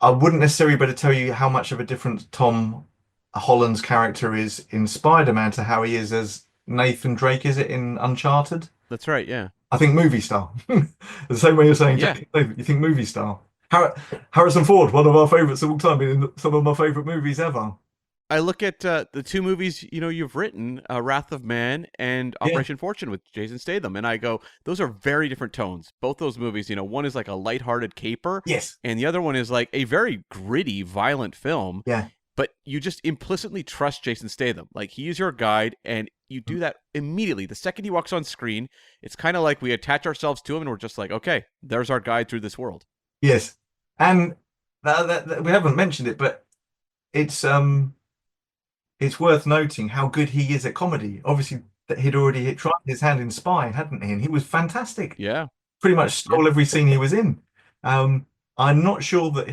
I wouldn't necessarily be able to tell you how much of a difference Tom Holland's character is in Spider-Man to how he is as Nathan Drake, is it, in Uncharted? That's right. Yeah. I think movie star. The same way you're saying Yeah. Jason Statham, you think movie star. Harrison Ford, one of our favorites of all time, in some of my favorite movies ever. I look at the two movies you've written, Wrath of Man and Yeah. Operation Fortune with Jason Statham, and I go, those are very different tones. Both those movies, one is like a lighthearted caper, Yes. and the other one is like a very gritty, violent film. Yeah. But you just implicitly trust Jason Statham, like he is your guide, and you do that immediately. The second he walks on screen, it's kind of like we attach ourselves to him, and we're just like, okay, there's our guide through this world. Yes. And that we haven't mentioned it, but it's worth noting how good he is at comedy. Obviously, that he'd already tried his hand in Spy, hadn't he? And he was fantastic. Yeah. Pretty much stole every scene he was in. I'm not sure that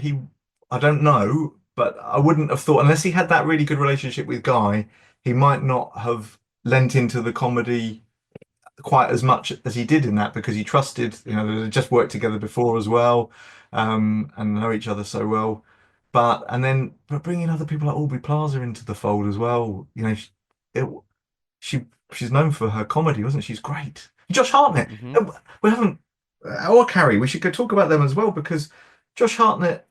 I don't know, but I wouldn't have thought, unless he had that really good relationship with Guy, he might not have lent into the comedy quite as much as he did in that because he trusted, they just worked together before as well, and know each other so well. But bringing other people like Aubrey Plaza into the fold as well, it, she's known for her comedy, wasn't she? She's great. Josh Hartnett, Mm-hmm. we haven't, or Carrie, we should go talk about them as well because Josh Hartnett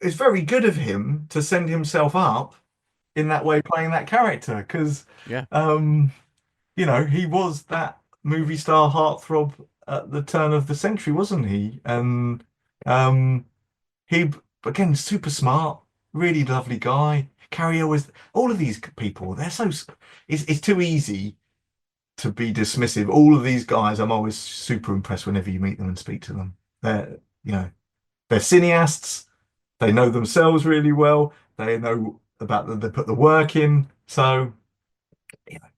is very good of him to send himself up in that way, playing that character because, Yeah. he was that movie star heartthrob at the turn of the century, wasn't he? And he again super smart, really lovely guy. Carrie always, all of these people, they're so it's too easy to be dismissive. All of these guys, I'm always super impressed whenever you meet them and speak to them. They're cineasts. They know themselves really well. They know they put the work in. So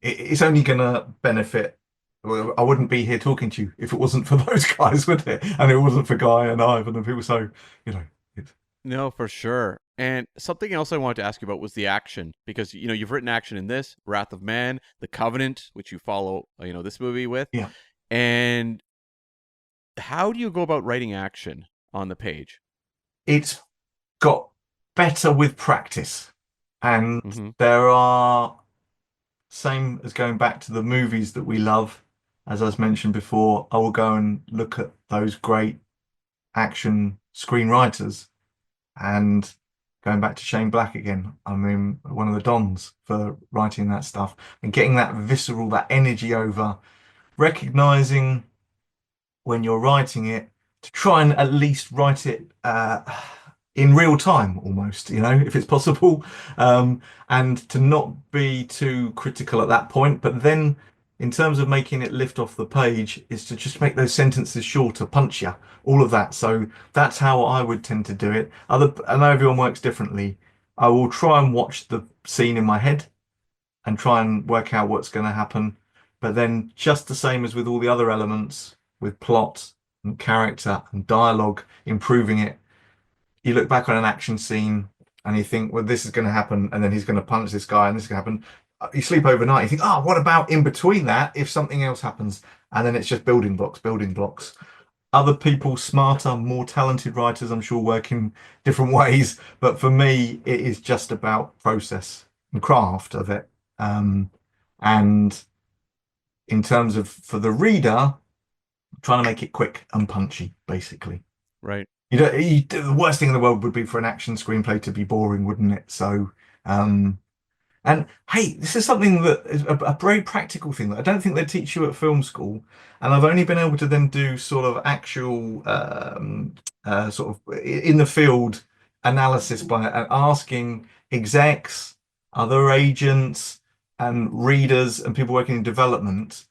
it's only going to benefit. Well, I wouldn't be here talking to you if it wasn't for those guys, would it? And it wasn't for Guy and Ivan and people. So, No, for sure. And something else I wanted to ask you about was the action, because you've written action in this Wrath of Man, The Covenant, which you follow this movie with. Yeah. And how do you go about writing action on the page? It's got better with practice, and Mm-hmm. there are, same as going back to the movies that we love, as I was mentioned before, I will go and look at those great action screenwriters. And going back to Shane Black again, I mean, one of the Dons for writing that stuff and getting that visceral, that energy over, recognizing when you're writing it to try and at least write it in real time, almost, if it's possible, and to not be too critical at that point. But then, in terms of making it lift off the page, is to just make those sentences shorter, punchier, all of that. So that's how I would tend to do it. I know everyone works differently. I will try and watch the scene in my head and try and work out what's going to happen. But then, just the same as with all the other elements, with plot and character and dialogue, improving it, you look back on an action scene and you think, well, this is going to happen, and then he's going to punch this guy, and this is going to happen. You sleep overnight, you think, oh, what about in between that if something else happens? And then it's just building blocks, building blocks. Other people, smarter, more talented writers, I'm sure, work in different ways. But for me, it is just about process and craft of it. And in terms of, for the reader, trying to make it quick and punchy, basically. Right. The worst thing in the world would be for an action screenplay to be boring, wouldn't it? So, and hey, this is something that is a very practical thing that I don't think they teach you at film school. And I've only been able to then do sort of actual, sort of in the field analysis by asking execs, other agents, and readers and people working in development,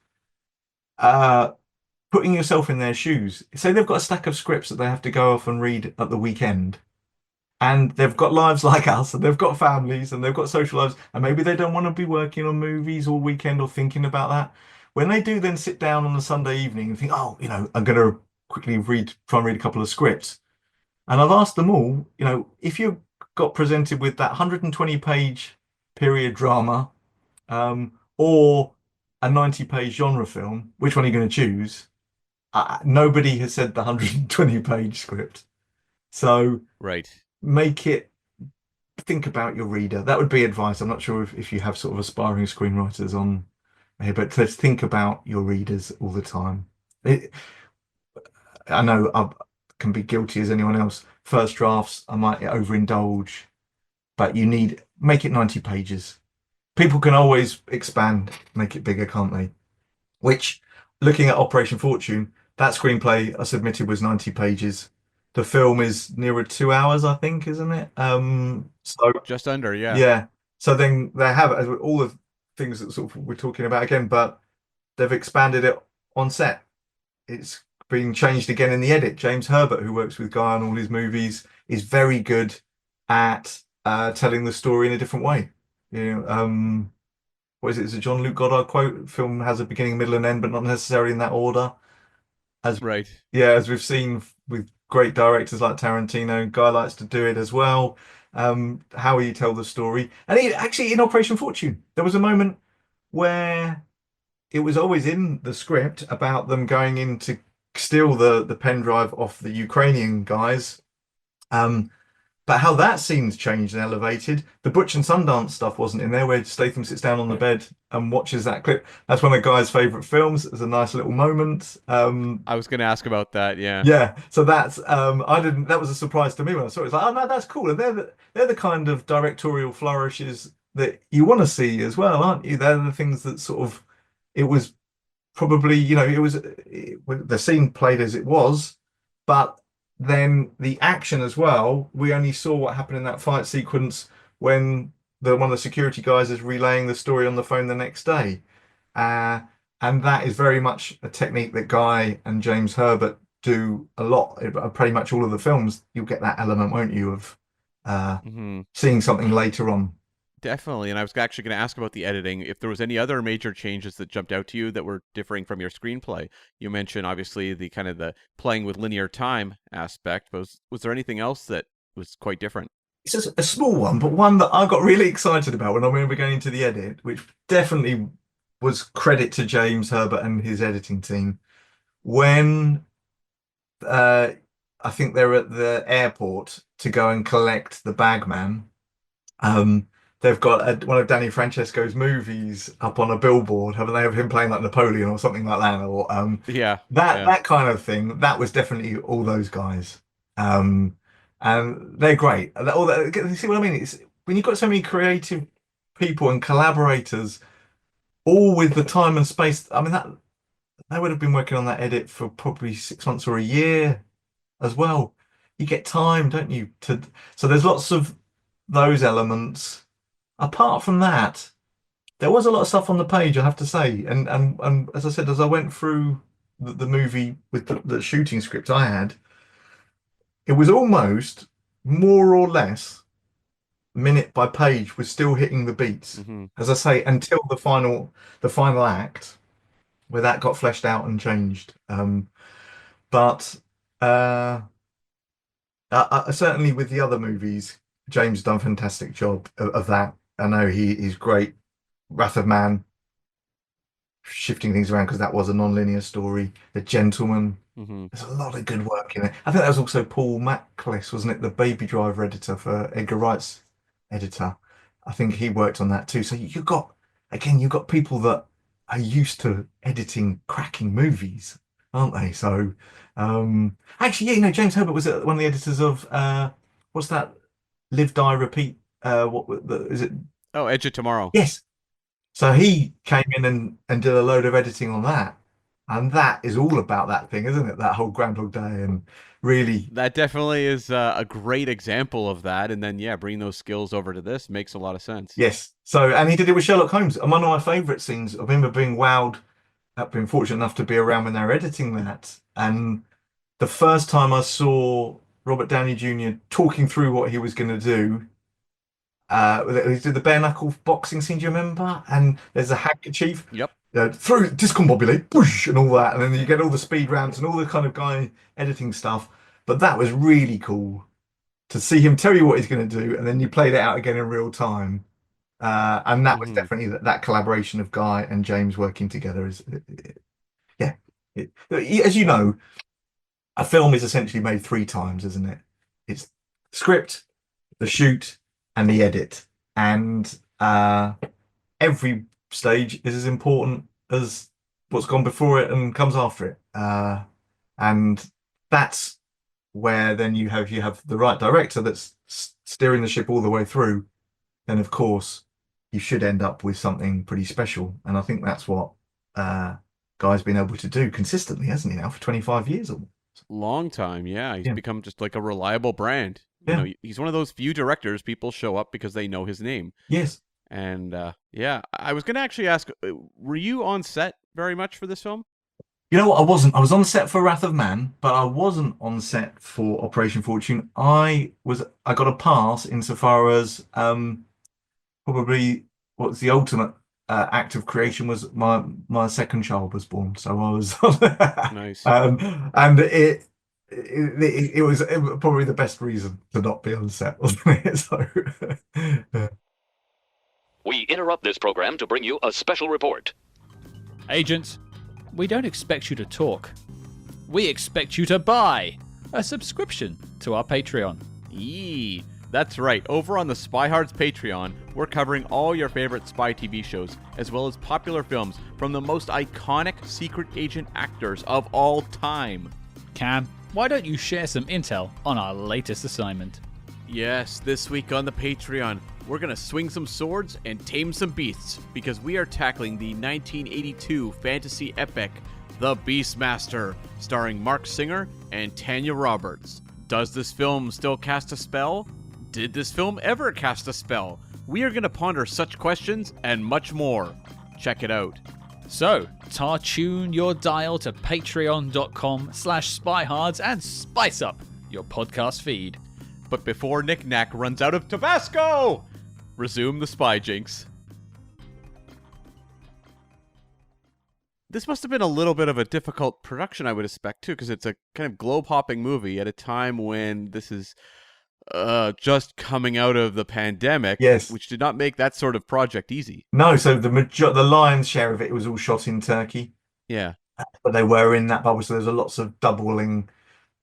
putting yourself in their shoes. Say they've got a stack of scripts that they have to go off and read at the weekend, and they've got lives like us, and they've got families, and they've got social lives, and maybe they don't want to be working on movies all weekend or thinking about that. When they do then sit down on a Sunday evening and think, oh, I'm going to quickly try and read a couple of scripts. And I've asked them all, if you got presented with that 120-page period drama, or a 90-page genre film, which one are you going to choose? Nobody has said the 120-page script. So Right. think about your reader. That would be advice. I'm not sure if you have sort of aspiring screenwriters on here, but let's think about your readers all the time. I know I can be guilty as anyone else. First drafts, I might overindulge, but make it 90 pages. People can always expand, make it bigger, can't they? Which, looking at Operation Fortune, that screenplay I submitted was 90 pages. The film is nearer 2 hours, I think, isn't it? So Just under, yeah. yeah. So then they have all the things that sort of we're talking about again, but they've expanded it on set. It's being changed again in the edit. James Herbert, who works with Guy on all his movies, is very good at telling the story in a different way. What is it? It's a John Luke Goddard quote. Film has a beginning, middle, and end, but not necessarily in that order. Right. Yeah, as we've seen with great directors like Tarantino, Guy likes to do it as well. How you tell the story. And actually, in Operation Fortune, there was a moment where it was always in the script about them going in to steal the pen drive off the Ukrainian guys. But how that scene's changed and elevated. The Butch and Sundance stuff wasn't in there, where Statham sits down on the bed and watches that clip. That's one of Guy's favourite films. It's a nice little moment. I was going to ask about that. Yeah. Yeah. So that's I didn't. That was a surprise to me when I saw it. It's like, oh no, that's cool. And they're the kind of directorial flourishes that you want to see as well, aren't you? They're the things that sort of. It was probably the scene played as it was, but then the action as well, we only saw what happened in that fight sequence when one of the security guys is relaying the story on the phone the next day. And that is very much a technique that Guy and James Herbert do a lot. Pretty much all of the films, you'll get that element, won't you, of seeing something later on. Definitely. And I was actually going to ask about the editing. If there was any other major changes that jumped out to you that were differing from your screenplay. You mentioned, obviously, the kind of the playing with linear time aspect. But was there anything else that was quite different? It's just a small one, but one that I got really excited about when I remember going into the edit, which definitely was credit to James Herbert and his editing team. When I think they're at the airport to go and collect the bagman, they've got one of Danny Francesco's movies up on a billboard, haven't they? Of him playing like Napoleon or something like that, or that kind of thing. That was definitely all those guys, and they're great. You see what I mean? It's when you've got so many creative people and collaborators, all with the time and space. I mean, that they would have been working on that edit for probably 6 months or a year as well. You get time, don't you? So there's lots of those elements. Apart from that, there was a lot of stuff on the page, I have to say. And as I said, as I went through the movie with the shooting script I had, it was almost more or less minute by page was still hitting the beats. As I say, until the final act, where that got fleshed out and changed. But certainly with the other movies, James done a fantastic job of that. I know he's great. Wrath of Man, shifting things around because that was a non-linear story. The Gentleman. There's a lot of good work in it. I think that was also Paul Mackless, wasn't it? The Baby Driver editor for Edgar Wright's editor. I think he worked on that too. So you've got people that are used to editing cracking movies, aren't they? So actually, yeah, James Herbert was one of the editors of what's that? Live, Die, Repeat. Is it? Oh, Edge of Tomorrow. Yes. So he came in and did a load of editing on that. And that is all about that thing, isn't it? That whole Groundhog Day, and really. That definitely is a great example of that. And then, yeah, bring those skills over to this makes a lot of sense. Yes. So, and he did it with Sherlock Holmes. And one of my favourite scenes, I remember being wowed, fortunate enough to be around when they were editing that. And the first time I saw Robert Downey Jr. talking through what he was going to do. He did the bare knuckle boxing scene, do you remember? And there's a handkerchief, Yep. throw discombobulate, push, and all that, and then you get all the speed rounds and all the kind of guy editing stuff. But that was really cool to see him tell you what he's going to do, and then you played it out again in real time. And that was Mhm. definitely that collaboration of Guy and James working together is, yeah. As you know, a film is essentially made three times, isn't it? It's script, the shoot, and the edit, and every stage is as important as what's gone before it and comes after it. And that's where then you have the right director that's steering the ship all the way through. Then of course you should end up with something pretty special. And I think that's what Guy's been able to do consistently, hasn't he? Now for 25 years or Long time, yeah. He's yeah, become just like a reliable brand. yeah, He's one of those few directors people show up because they know his name. yes. And yeah, I was going to actually ask, were you on set very much for this film? You know what? I wasn't. I was on set for Wrath of Man, but I wasn't on set for Operation Fortune. I got a pass insofar as probably what's the ultimate act of creation was my second child was born. So I was Nice. and it was probably the best reason to not be on set, wasn't it? So We interrupt this program to bring you a special report. Agents, we don't expect you to talk. We expect you to buy a subscription to our Patreon. Yee. That's right. Over on the Spyhards Patreon, we're covering all your favorite spy TV shows, as well as popular films from the most iconic secret agent actors of all time. Cam, why don't you share some intel on our latest assignment? Yes, this week on the Patreon, we're going to swing some swords and tame some beasts, because we are tackling the 1982 fantasy epic, The Beastmaster, starring Mark Singer and Tanya Roberts. Does this film still cast a spell? Did this film ever cast a spell? We are going to ponder such questions and much more. Check it out. So, tune your dial to patreon.com/spyhards and spice up your podcast feed. But before Nick Knack runs out of Tabasco, resume the Spy Jinx. This must have been a little bit of a difficult production, I would expect, too, because it's a kind of globe-hopping movie at a time when this is just coming out of the pandemic, yes. which did not make that sort of project easy. No, so the lion's share of it was all shot in Turkey, Yeah. but they were in that bubble, so there's a lots of doubling.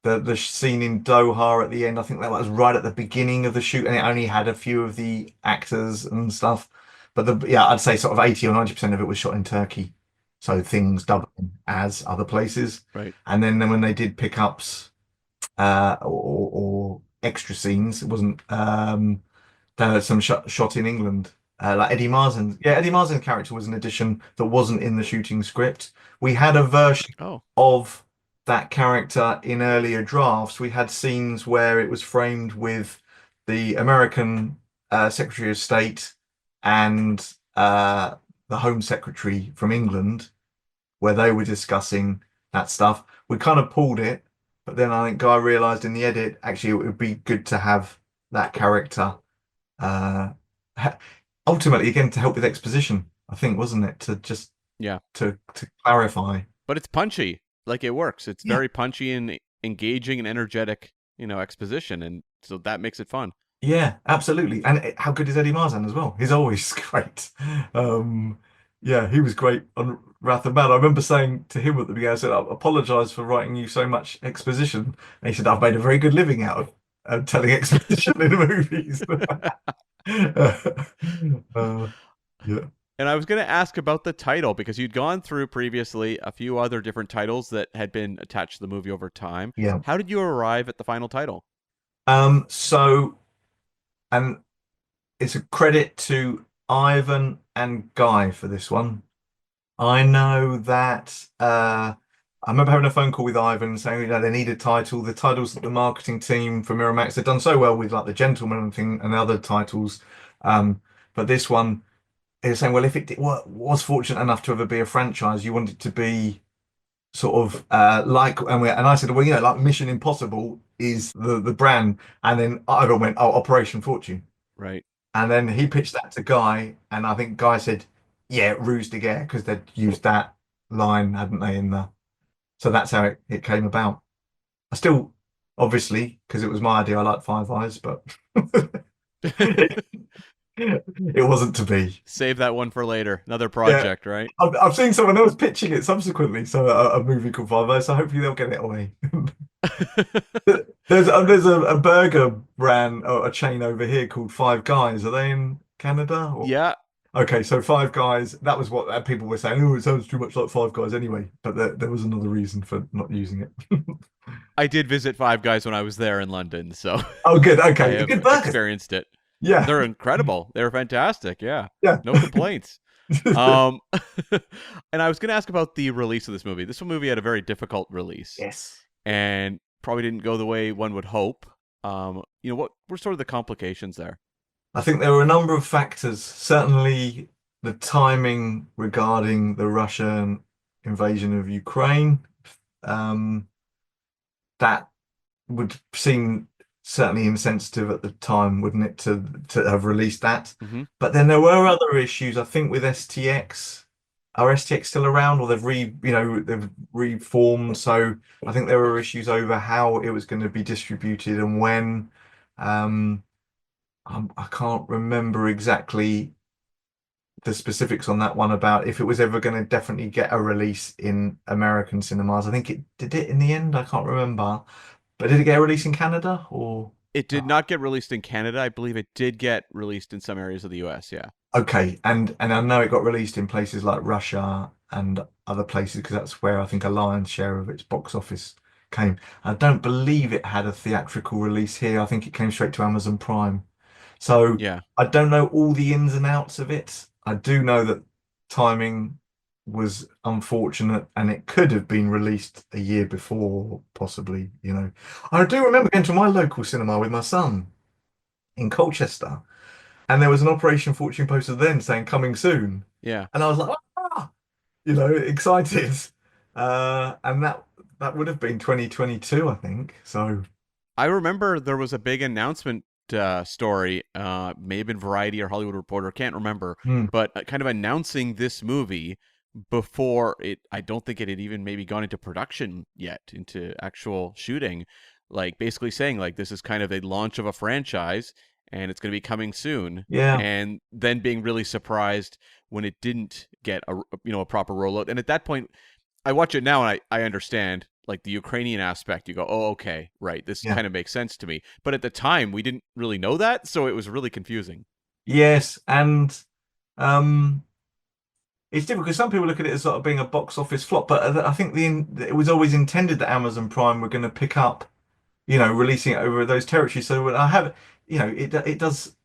The scene in Doha at the end, I think that was right at the beginning of the shoot, and it only had a few of the actors and stuff. But I'd say sort of 80 or 90% of it was shot in Turkey, so things doubling as other places. Right. And then when they did pickups or extra scenes, it wasn't. There was some shot in England, like Eddie Marsan. Yeah, Eddie Marsan's character was an addition that wasn't in the shooting script. We had a version of that character in earlier drafts. We had scenes where it was framed with the American Secretary of State and the Home Secretary from England, where they were discussing that stuff. We kind of pulled it, but then I think Guy realised in the edit, actually, it would be good to have that character ultimately, again, to help with exposition, I think, wasn't it? To just to clarify. But it's punchy. Like, it works. It's very punchy and engaging and energetic, exposition, and so that makes it fun. Yeah, absolutely. And how good is Eddie Marsan as well? He's always great. Yeah, he was great on Wrath of Man. I remember saying to him at the beginning, I said, I apologise for writing you so much exposition. And he said, I've made a very good living out of telling exposition in movies. Yeah. And I was going to ask about the title, because you'd gone through previously a few other different titles that had been attached to the movie over time. Yeah. How did you arrive at the final title? So, and it's a credit to Ivan and Guy for this one. I know that I remember having a phone call with Ivan saying, they need a title. The titles that the marketing team for Miramax had done so well with, like The Gentleman and thing and other titles. But this one, they were saying, well, if it was fortunate enough to ever be a franchise, you want it to be sort of and I said, well, like Mission Impossible is the brand, and then Ivan went, oh, Operation Fortune, Right. and then he pitched that to Guy, and I think Guy said, yeah, Ruse de Guerre, because they'd used that line, hadn't they, so that's how it came about. I still, obviously, because it was my idea, I like Five Eyes, but it wasn't to be. Save that one for later. Another project, right? I've seen someone else pitching it subsequently, so a movie called Five Eyes, so hopefully they'll get it away. There's a burger brand or a chain over here called Five Guys. Are they in Canada? Yeah. Okay, so Five Guys, that was what people were saying. Oh, it sounds too much like Five Guys anyway. But there was another reason for not using it. I did visit Five Guys when I was there in London, so Oh, good. I Okay, have good burger. experienced it. Yeah, They're incredible. They're fantastic. Yeah. yeah. No complaints. And I was going to ask about the release of this movie. This movie had a very difficult release. Yes. And probably didn't go the way one would hope. What were sort of the complications there? I think there were a number of factors. Certainly, the timing regarding the Russian invasion of Ukraine, that would seem certainly insensitive at the time, wouldn't it, to have released that? Mm-hmm. But then there were other issues. I think with STX, are STX still around, or they've reformed? So I think there were issues over how it was going to be distributed and when. I can't remember exactly the specifics on that one about if it was ever going to definitely get a release in American cinemas. I think it did in the end. I can't remember. But did it get a release in Canada or? It did not get released in Canada. I believe it did get released in some areas of the US, yeah. Okay, and I know it got released in places like Russia and other places because that's where I think a lion's share of its box office came. I don't believe it had a theatrical release here. I think it came straight to Amazon Prime. So Yeah. I don't know all the ins and outs of it. I do know that timing was unfortunate and it could have been released a year before, possibly, I do remember going to my local cinema with my son in Colchester, and there was an Operation Fortune poster then saying coming soon. Yeah. And I was like, excited. And that would have been 2022, I think. So I remember there was a big announcement story, may have been Variety or Hollywood Reporter, can't remember, but kind of announcing this movie before it. I don't think it had even maybe gone into production yet, into actual shooting, like basically saying like this is kind of a launch of a franchise and it's going to be coming soon. Yeah. And then being really surprised when it didn't get a proper rollout. And at that point, I watch it now and I understand like the Ukrainian aspect. You go, oh, okay, right. This kind of makes sense to me. But at the time, we didn't really know that, so it was really confusing. Yes, and it's difficult because some people look at it as sort of being a box office flop, but I think it was always intended that Amazon Prime were going to pick up, releasing it over those territories. So when I have, it does.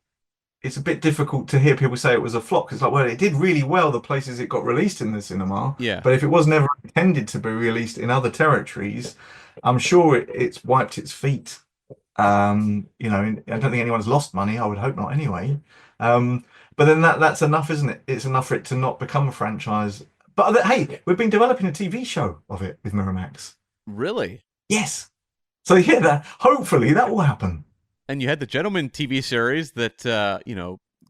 It's a bit difficult to hear people say it was a flop. It's like, well, it did really well the places it got released in the cinema. Yeah. But if it was never intended to be released in other territories, I'm sure it's wiped its feet. I don't think anyone's lost money. I would hope not anyway. But then that's enough, isn't it? It's enough for it to not become a franchise. But hey, we've been developing a TV show of it with Miramax. Really? Yes. So yeah, hopefully that will happen. And you had the Gentleman TV series that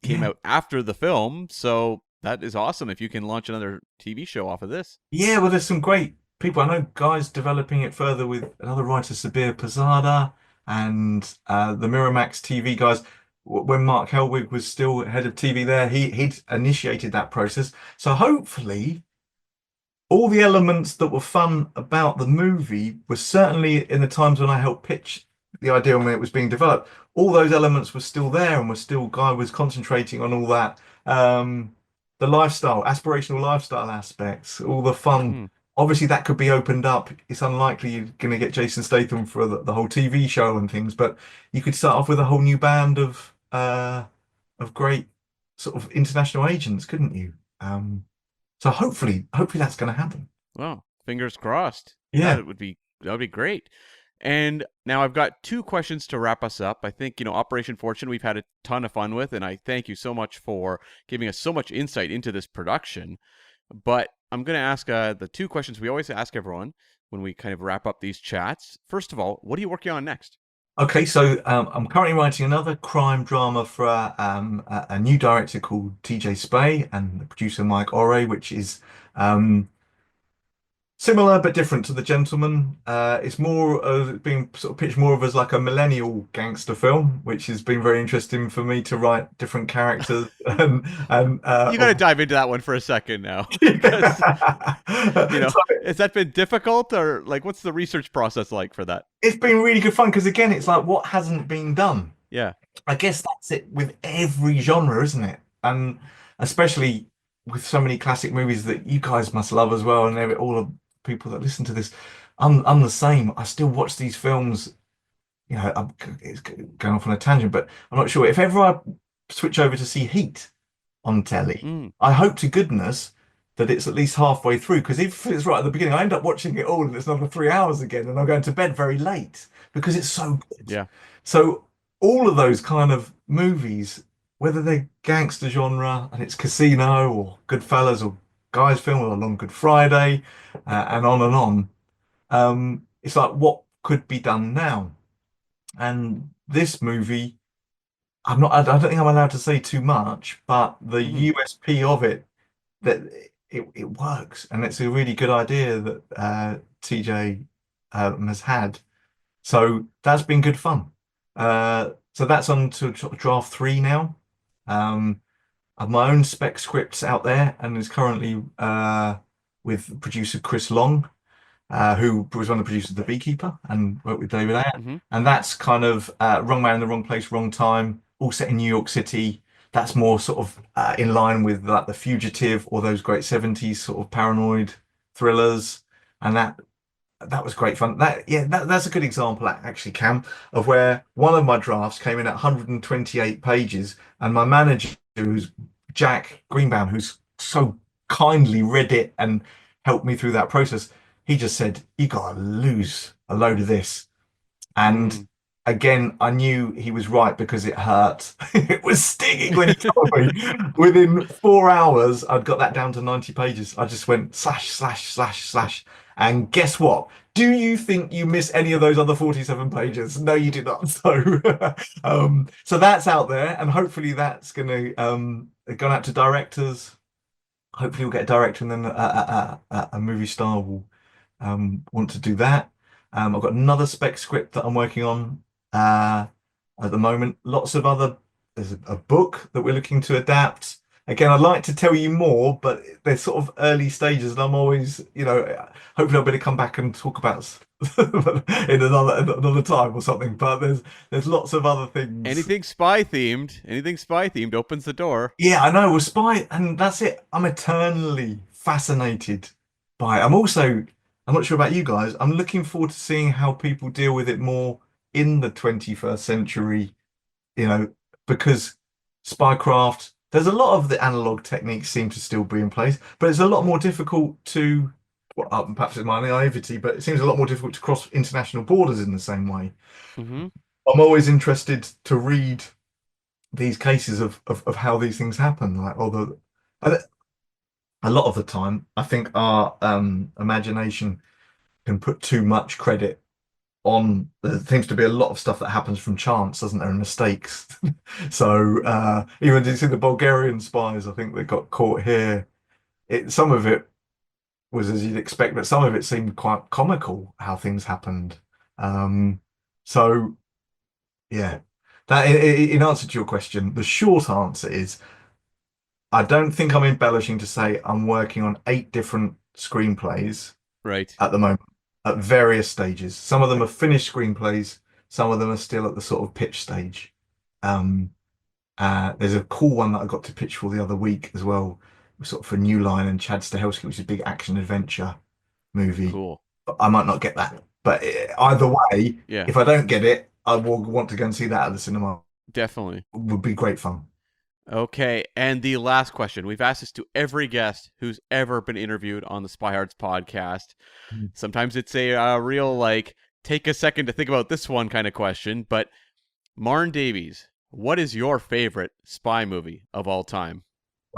came out after the film, so that is awesome if you can launch another TV show off of this. Yeah, well, there's some great people. I know guys developing it further with another writer, Sabir Pazada, and the Miramax TV guys. When Mark Helwig was still head of TV there, he'd initiated that process. So hopefully all the elements that were fun about the movie were certainly in the times when I helped pitch the idea when it was being developed. All those elements were still there and Guy was concentrating on all that. The lifestyle, aspirational lifestyle aspects, all the fun. Obviously that could be opened up. It's unlikely you're going to get Jason Statham for the whole TV show and things, but you could start off with a whole new band of great sort of international agents, couldn't you? So hopefully that's going to happen. Well, fingers crossed. Yeah, that would be great. And now I've got two questions to wrap us up. I think, Operation Fortune we've had a ton of fun with, and I thank you so much for giving us so much insight into this production. But I'm going to ask the two questions we always ask everyone when we kind of wrap up these chats. First of all, what are you working on next? Okay, so I'm currently writing another crime drama for a new director called TJ Spay and the producer Mike Ore, which is similar but different to The Gentleman. It's more being sort of pitched more of as like a millennial gangster film, which has been very interesting for me to write different characters. And You got to dive into that one for a second now. 'Cause, So has that been difficult, or like what's the research process like for that? it's been really good fun because again, it's like what hasn't been done. Yeah. I guess that's it with every genre, isn't it? And especially with so many classic movies that you guys must love as well, and all the people that listen to this, I'm the same. I still watch these films. It's going off on a tangent, but I'm not sure if ever I switch over to see Heat on telly. I hope to goodness that it's at least halfway through, because if it's right at the beginning, I end up watching it all and it's another 3 hours again, and I'm going to bed very late because it's so good. Yeah. So all of those kind of movies, whether they're gangster genre and it's Casino or Goodfellas or Guy's Film or Long Good Friday, and on, it's like what could be done now. And this movie, I don't think I'm allowed to say too much, but the USP of it, that it works, and it's a really good idea that TJ has had. So that's been good fun. So that's on to draft 3 now. I have my own spec scripts out there, and is currently with producer Chris Long, who was one of the producers of The Beekeeper and worked with David Ayer. And that's kind of Wrong Man in the Wrong Place, Wrong Time, all set in New York City. That's more sort of in line with like The Fugitive or those great 70s sort of paranoid thrillers. And that was great fun. That's a good example, actually, Cam, of where one of my drafts came in at 128 pages, and my manager, who's Jack Greenbaum, who's so kindly read it and helped me through that process, he just said, "You gotta lose a load of this." And again, I knew he was right because it hurt. It was stinging when he told me. Within 4 hours, I'd got that down to 90 pages. I just went slash, slash, slash, slash. And guess what? Do you think you miss any of those other 47 pages? No, you did not. So, so that's out there, and hopefully that's going to go out to directors. Hopefully we'll get a director, and then a movie star will want to do that. I've got another spec script that I'm working on at the moment. There's a book that we're looking to adapt. Again, I'd like to tell you more, but they're sort of early stages, and I'm always, hopefully I'll better come back and talk about in another time or something. But there's lots of other things. Anything spy themed opens the door. Yeah, I know. Well, spy, and that's it. I'm eternally fascinated by it. I'm not sure about you guys. I'm looking forward to seeing how people deal with it more in the 21st century, because spycraft, there's a lot of the analog techniques seem to still be in place, but it's a lot more difficult to, perhaps it's my naivety, but it seems a lot more difficult to cross international borders in the same way. I'm always interested to read these cases of how these things happen. Like, a lot of the time, I think our imagination can put too much credit on. There seems to be a lot of stuff that happens from chance, doesn't there, and mistakes. So even you see the Bulgarian spies, I think they got caught here. Some of it was as you'd expect, but some of it seemed quite comical how things happened. So yeah, that in answer to your question, the short answer is I don't think I'm embellishing to say I'm working on 8 different screenplays at the moment at various stages. Some of them are finished screenplays, some of them are still at the sort of pitch stage. There's a cool one that I got to pitch for the other week as well, sort of for New Line and Chad Stahelski, which is a big action adventure movie. Cool. But I might not get that. But either way, Yeah. If I don't get it, I will want to go and see that at the cinema. Definitely. It would be great fun. Okay, and the last question. We've asked this to every guest who's ever been interviewed on the Spyhards podcast. Sometimes it's a real, take a second to think about this one kind of question, but Marn Davies, what is your favorite spy movie of all time?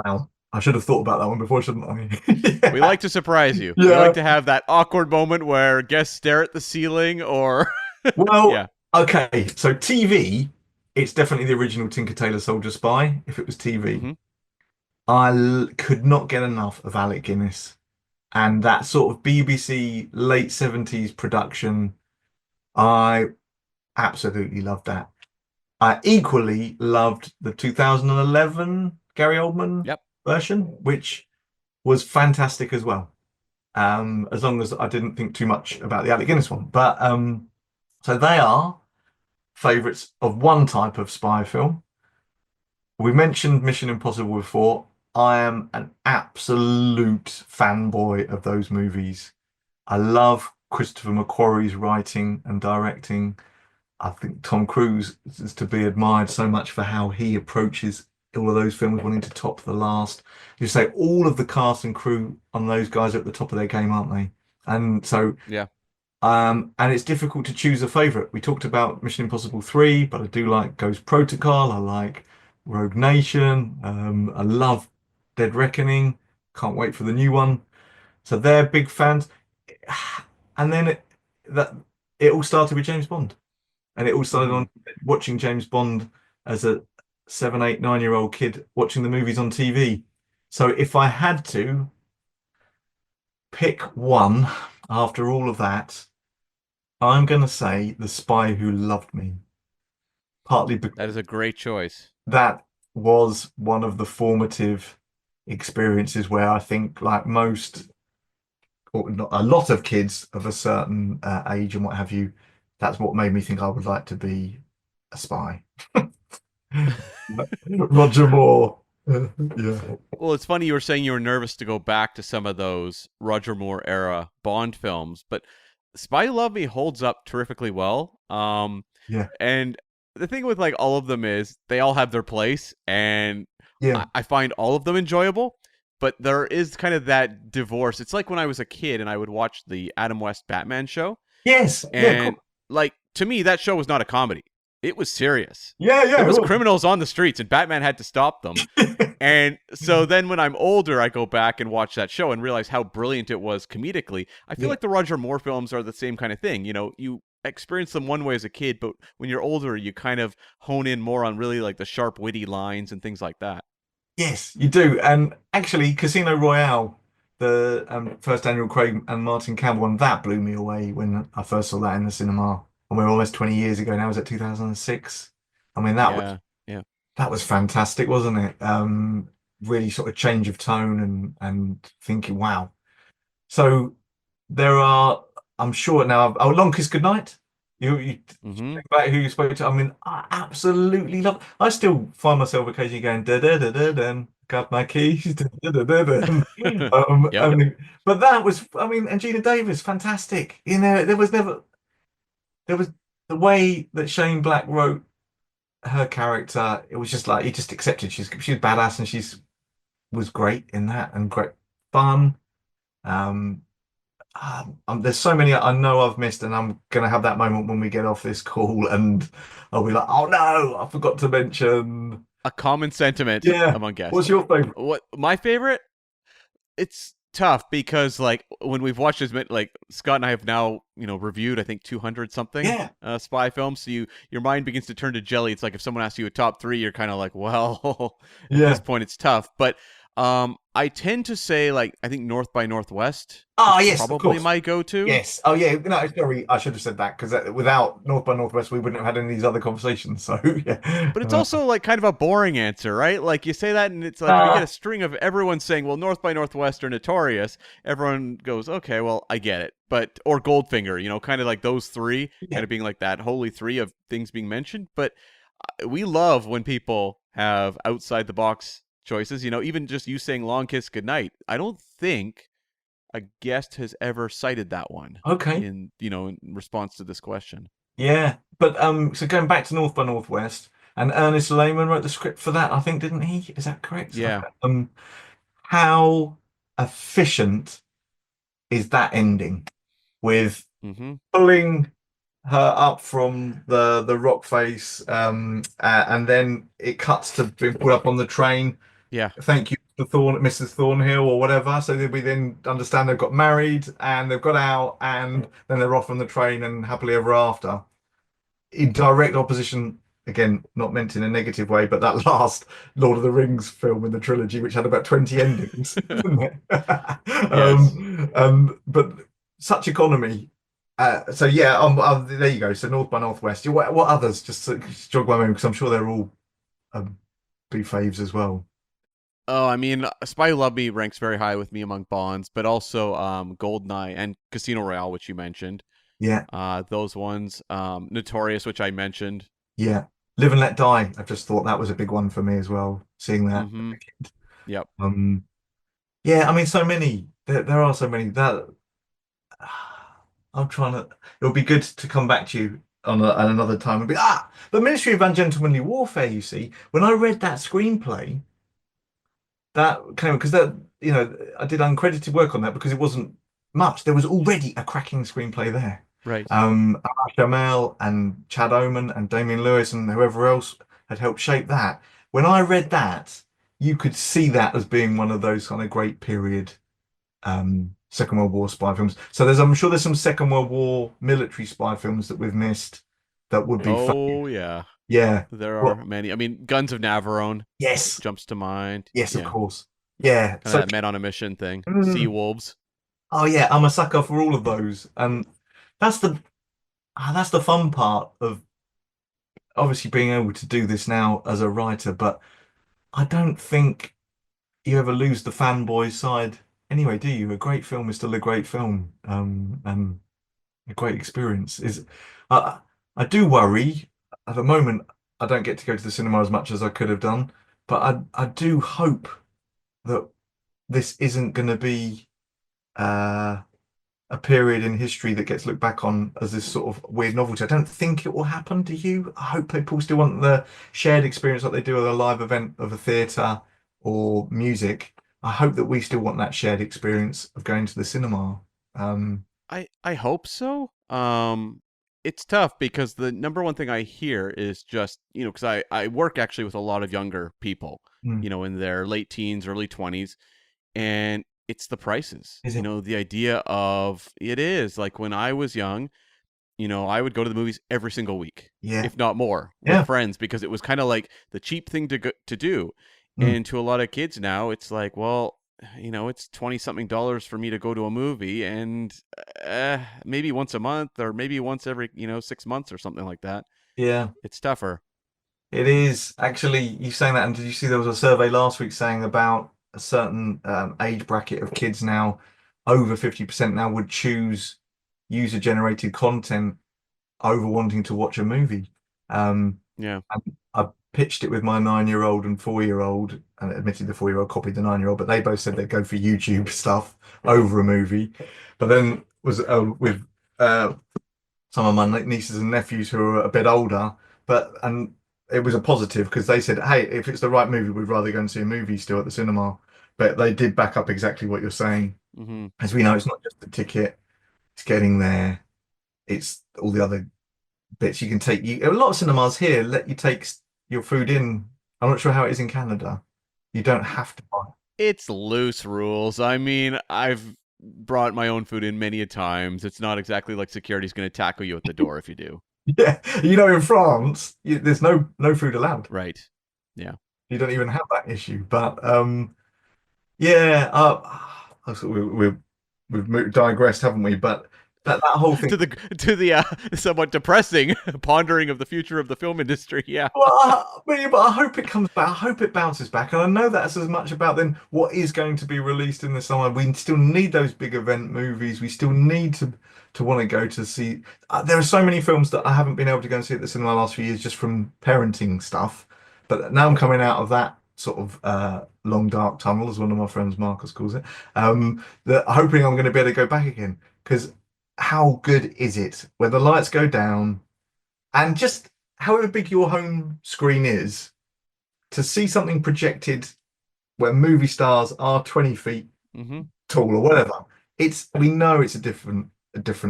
Wow. I should have thought about that one before, shouldn't I? We like to surprise you. We like to have that awkward moment where guests stare at the ceiling or... Well, Yeah. okay. So TV, it's definitely the original Tinker Tailor Soldier Spy. If it was TV, Mhm. could not get enough of Alec Guinness and that sort of BBC late 70s production. I absolutely loved that. I equally loved the 2011 Gary Oldman Yep. version, which was fantastic as well. As long as I didn't think too much about the Alec Guinness one. But so they are favourites of one type of spy film. We mentioned Mission Impossible before. I am an absolute fanboy of those movies. I love Christopher McQuarrie's writing and directing. I think Tom Cruise is to be admired so much for how he approaches all of those films, wanting to top the last. You say all of the cast and crew on those guys are at the top of their game, aren't they? And so, Yeah. and it's difficult to choose a favorite. We talked about Mission Impossible 3, but I do like Ghost Protocol. I like Rogue Nation. I love Dead Reckoning. Can't wait for the new one. So they're big fans. And then it all started with James Bond. And it all started on watching James Bond as a 7, 8, 9-year-old kid watching the movies on TV. So if I had to pick one after all of that, I'm going to say The Spy Who Loved Me. Partly because That is a great choice. that was one of the formative experiences where I think, like most, or not, a lot of kids of a certain age and what have you, that's what made me think I would like to be a spy. Roger Moore. Yeah. Well, it's funny you were saying you were nervous to go back to some of those Roger Moore era Bond films, but Spy Who Loved Me holds up terrifically well. Yeah. And the thing with like all of them is they all have their place, and Yeah. I find all of them enjoyable. But there is kind of that divorce. It's like when I was a kid and I would watch the Adam West Batman show. Yes. And like to me, that show was not a comedy. It was serious. Yeah. There was criminals on the streets and Batman had to stop them. And so then when I'm older, I go back and watch that show and realize how brilliant it was comedically. I feel like the Roger Moore films are the same kind of thing. You know, you experience them one way as a kid, but when you're older, you kind of hone in more on really like the sharp, witty lines and things like that. Yes, you do. And actually, Casino Royale, the first Daniel Craig and Martin Campbell one, that blew me away when I first saw that in the cinema. And we're almost 20 years ago now. Was it 2006? I mean, that was fantastic, wasn't it? Really sort of change of tone and thinking, wow. So there are, I'm sure now, Long Kiss Goodnight. You think about who you spoke to. I mean, I absolutely love. I still find myself occasionally going da da da da da. Got my keys. Da, da, da, da, Yep. But that was, I mean, and Gina Davis, fantastic. You know, there was the way that Shane Black wrote her character. It was just like he just accepted she's badass and was great in that and great fun. There's so many I know I've missed, and I'm gonna have that moment when we get off this call, and I'll be like, "Oh no, I forgot to mention a common sentiment among guests." What's your favorite? What my favorite? It's tough because like when we've watched as many, like Scott and I have now reviewed I think 200 something spy films. So your mind begins to turn to jelly. It's like if someone asks you a top 3, you're kind of like, well, at this point it's tough, but. I tend to say like I think North by Northwest. Oh yes, probably my go-to. Yes. Oh yeah. No, sorry, I should have said that because without North by Northwest, we wouldn't have had any of these other conversations. So yeah. But it's also like kind of a boring answer, right? Like you say that, and it's like you get a string of everyone saying, "Well, North by Northwest are notorious." Everyone goes, "Okay, well, I get it." But or Goldfinger, kind of like those three, kind of being like that holy three of things being mentioned. But we love when people have outside the box choices, even just you saying Long Kiss Goodnight. I don't think a guest has ever cited that one. Okay. In response to this question. Yeah, but so going back to North by Northwest, and Ernest Lehman wrote the script for that, I think, didn't he? Is that correct? Yeah. How efficient is that ending with pulling her up from the rock face, and then it cuts to being put up on the train. Yeah. Thank you, Mrs. Thornhill or whatever. So we then understand they've got married and they've got out and then they're off on the train and happily ever after. In direct opposition, again, not meant in a negative way, but that last Lord of the Rings film in the trilogy, which had about 20 endings, didn't it? But such economy. So yeah, there you go. So North by Northwest. What others? Just to jog my memory, because I'm sure they're all big faves as well. Oh, I mean, Spy Who Loved Me ranks very high with me among Bonds, but also Goldeneye and Casino Royale, which you mentioned. Yeah. Those ones. Notorious, which I mentioned. Yeah. Live and Let Die. I just thought that was a big one for me as well, seeing that. Mm-hmm. Yep. Yeah, I mean, so many. There are so many that I'm trying to. It'll be good to come back to you on another time and be the Ministry of Ungentlemanly Warfare. You see, when I read that screenplay, that came because I did uncredited work on that because it wasn't much. There was already a cracking screenplay there. Right. Arash Jamel and Chad Oman and Damien Lewis and whoever else had helped shape that. When I read that, you could see that as being one of those kind of great period Second World War spy films. So I'm sure there's some Second World War military spy films that we've missed that would be fun. Yeah. There are many. I mean, Guns of Navarone. Yes. Jumps to mind. Yes, of course. Yeah. Kind of that Men on a Mission thing. Sea Wolves. Oh yeah, I'm a sucker for all of those. That's the fun part of obviously being able to do this now as a writer, but I don't think you ever lose the fanboy side anyway, do you? A great film is still a great film, and a great experience. I do worry at the moment. I don't get to go to the cinema as much as I could have done, but I do hope that this isn't going to be a period in history that gets looked back on as this sort of weird novelty. I don't think it will happen. Do you? I hope people still want the shared experience like they do at a live event of a theatre or music. I hope that we still want that shared experience of going to the cinema. I hope so. It's tough because the number one thing I hear is just, because I work actually with a lot of younger people, in their late teens, early 20s, and it's the prices. The idea of it is like when I was young, I would go to the movies every single week, if not more, with friends, because it was kind of like the cheap thing to do. And to a lot of kids now, it's like, well, it's $20-something for me to go to a movie, and maybe once a month or maybe once every 6 months or something like that. Yeah, it's tougher. It is actually. You saying that, and did you see there was a survey last week saying about a certain age bracket of kids now, over 50% now would choose user-generated content over wanting to watch a movie. And I pitched it with my 9-year-old and 4-year-old, and admitted the 4-year-old copied the 9-year-old, but they both said they'd go for YouTube stuff over a movie. But then was with some of my nieces and nephews who are a bit older, and it was a positive because they said, hey, if it's the right movie, we'd rather go and see a movie still at the cinema. But they did back up exactly what you're saying. As we know, it's not just the ticket, it's getting there, it's all the other bits you can take. A lot of cinemas here let you take your food in. I'm not sure how it is in Canada. You don't have to buy. It's loose rules. I mean, I've brought my own food in many a times. It's not exactly like security's going to tackle you at the door if you do. Yeah, in France, there's no food allowed. Right. Yeah. You don't even have that issue. But we've digressed, haven't we? But that whole thing to the somewhat depressing pondering of the future of the film industry. Yeah. Well, but I hope it comes back. I hope it bounces back. And I know that's as much about then what is going to be released in the summer. We still need those big event movies. We still need to want to go to see. There are so many films that I haven't been able to go and see at the cinema the last few years just from parenting stuff. But now I'm coming out of that sort of long dark tunnel, as one of my friends Marcus calls it. That hoping I'm going to be able to go back again, because how good is it when the lights go down and just however big your home screen is, to see something projected where movie stars are 20 feet tall or whatever. We know it's a different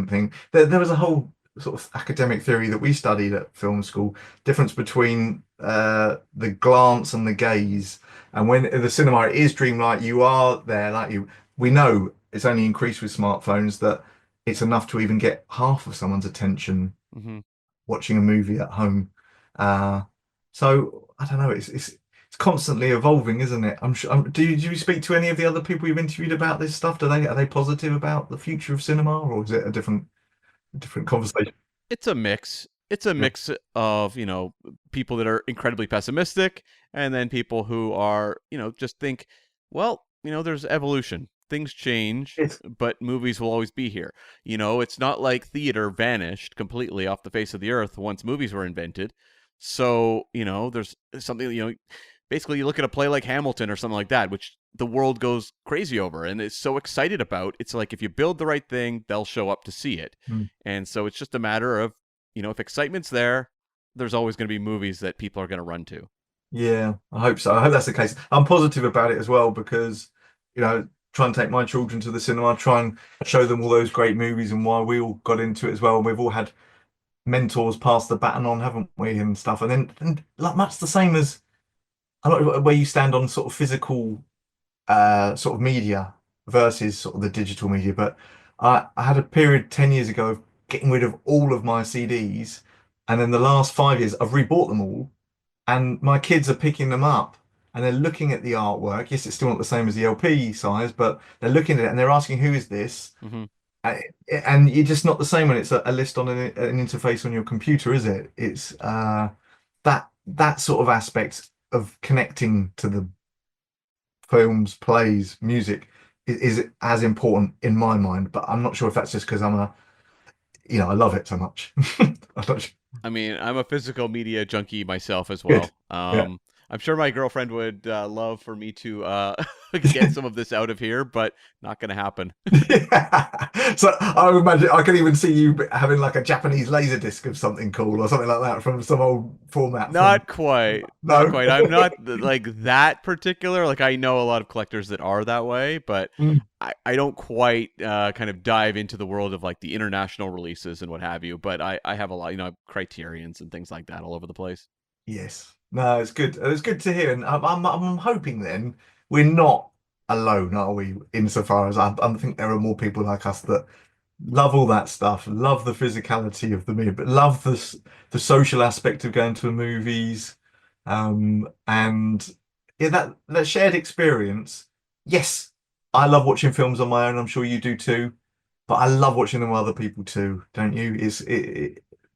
thing. There was a whole sort of academic theory that we studied at film school, difference between the glance and the gaze. And when in the cinema it is dreamlike, you are there, like we know it's only increased with smartphones that it's enough to even get half of someone's attention watching a movie at home. So I don't know, it's constantly evolving, isn't it? I'm sure. Do you speak to any of the other people you've interviewed about this stuff? Are they positive about the future of cinema, or is it a different conversation? It's a mix. It's a mix of, people that are incredibly pessimistic and then people who are, just think, well, there's evolution. Things change, but movies will always be here. It's not like theater vanished completely off the face of the earth once movies were invented. So, there's something, basically you look at a play like Hamilton or something like that, which the world goes crazy over and is so excited about. It's like if you build the right thing, they'll show up to see it. And so it's just a matter of, if excitement's there, there's always going to be movies that people are going to run to. Yeah, I hope so. I hope that's the case. I'm positive about it as well because, try and take my children to the cinema, try and show them all those great movies and why we all got into it as well. And we've all had mentors pass the baton on, haven't we, and stuff. And like much the same as where you stand on sort of physical sort of media versus sort of the digital media. But I had a period 10 years ago of getting rid of all of my CDs. And then the last 5 years, I've rebought them all. And my kids are picking them up and they're looking at the artwork. Yes, it's still not the same as the LP size, but they're looking at it and they're asking, who is this? And you're just not the same when it's a list on an interface on your computer, is it? It's that sort of aspect of connecting to the films, plays, music is as important in my mind. But I'm not sure if that's just because I love it so much. I mean, I'm a physical media junkie myself as well. I'm sure my girlfriend would love for me to get some of this out of here, but not going to happen. So I would imagine I can even see you having like a Japanese laser disc of something cool or something like that from some old format. Not quite. Not quite. I'm not like that particular. Like I know a lot of collectors that are that way, but I don't quite kind of dive into the world of like the international releases and what have you. But I have a lot, Criterions and things like that all over the place. Yes. No, it's good. It's good to hear, and I'm hoping then we're not alone, are we? Insofar as I think there are more people like us that love all that stuff, love the physicality of the movie, but love the social aspect of going to the movies, and yeah, that shared experience. Yes, I love watching films on my own. I'm sure you do too, but I love watching them with other people too, don't you?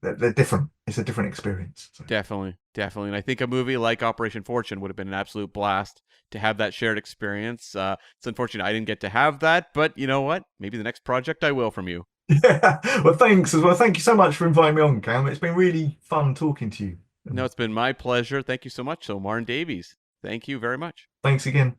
They're different. It's a different experience. So. Definitely. And I think a movie like Operation Fortune would have been an absolute blast to have that shared experience. It's unfortunate I didn't get to have that, but you know what? Maybe the next project I will from you. Yeah. Well, thanks as well. Thank you so much for inviting me on, Cam. It's been really fun talking to you. No, it's been my pleasure. Thank you so much. So, Marn Davies, thank you very much. Thanks again.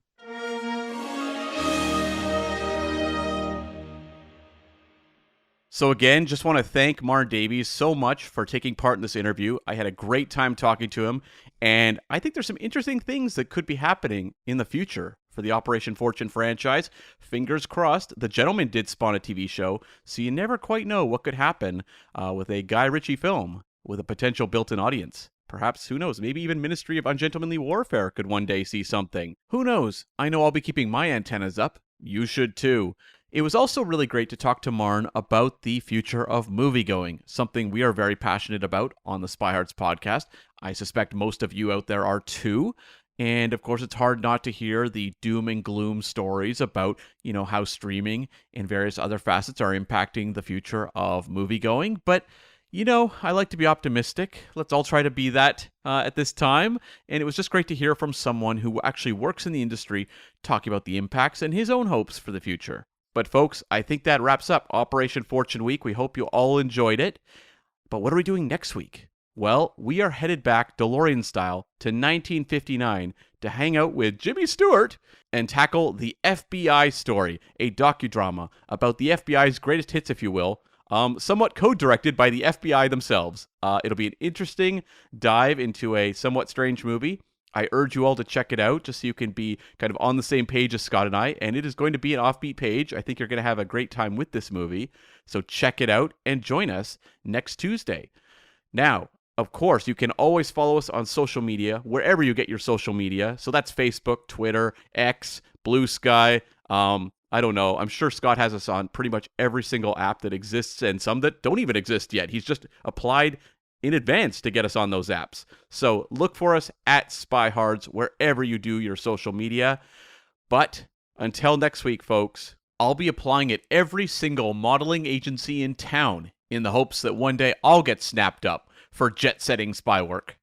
So again, just want to thank Marn Davies so much for taking part in this interview. I had a great time talking to him, and I think there's some interesting things that could be happening in the future for the Operation Fortune franchise. Fingers crossed. The Gentleman did spawn a TV show, so you never quite know what could happen with a Guy Ritchie film with a potential built-in audience. Perhaps, who knows, maybe even Ministry of Ungentlemanly Warfare could one day see something. Who knows? I know I'll be keeping my antennas up. You should too. It was also really great to talk to Marn about the future of moviegoing, something we are very passionate about on the Spyhards podcast. I suspect most of you out there are too. And of course, it's hard not to hear the doom and gloom stories about, how streaming and various other facets are impacting the future of moviegoing. But, I like to be optimistic. Let's all try to be that at this time. And it was just great to hear from someone who actually works in the industry talking about the impacts and his own hopes for the future. But folks, I think that wraps up Operation Fortune Week. We hope you all enjoyed it. But what are we doing next week? Well, we are headed back DeLorean style to 1959 to hang out with Jimmy Stewart and tackle the FBI story, a docudrama about the FBI's greatest hits, if you will, somewhat co-directed by the FBI themselves. It'll be an interesting dive into a somewhat strange movie. I urge you all to check it out just so you can be kind of on the same page as Scott and I. And it is going to be an offbeat page. I think you're going to have a great time with this movie. So check it out and join us next Tuesday. Now, of course, you can always follow us on social media, wherever you get your social media. So that's Facebook, Twitter, X, Blue Sky. I don't know. I'm sure Scott has us on pretty much every single app that exists and some that don't even exist yet. He's just applied in advance to get us on those apps. So look for us at Spyhards wherever you do your social media. But until next week, folks, I'll be applying at every single modeling agency in town in the hopes that one day I'll get snapped up for jet-setting spy work.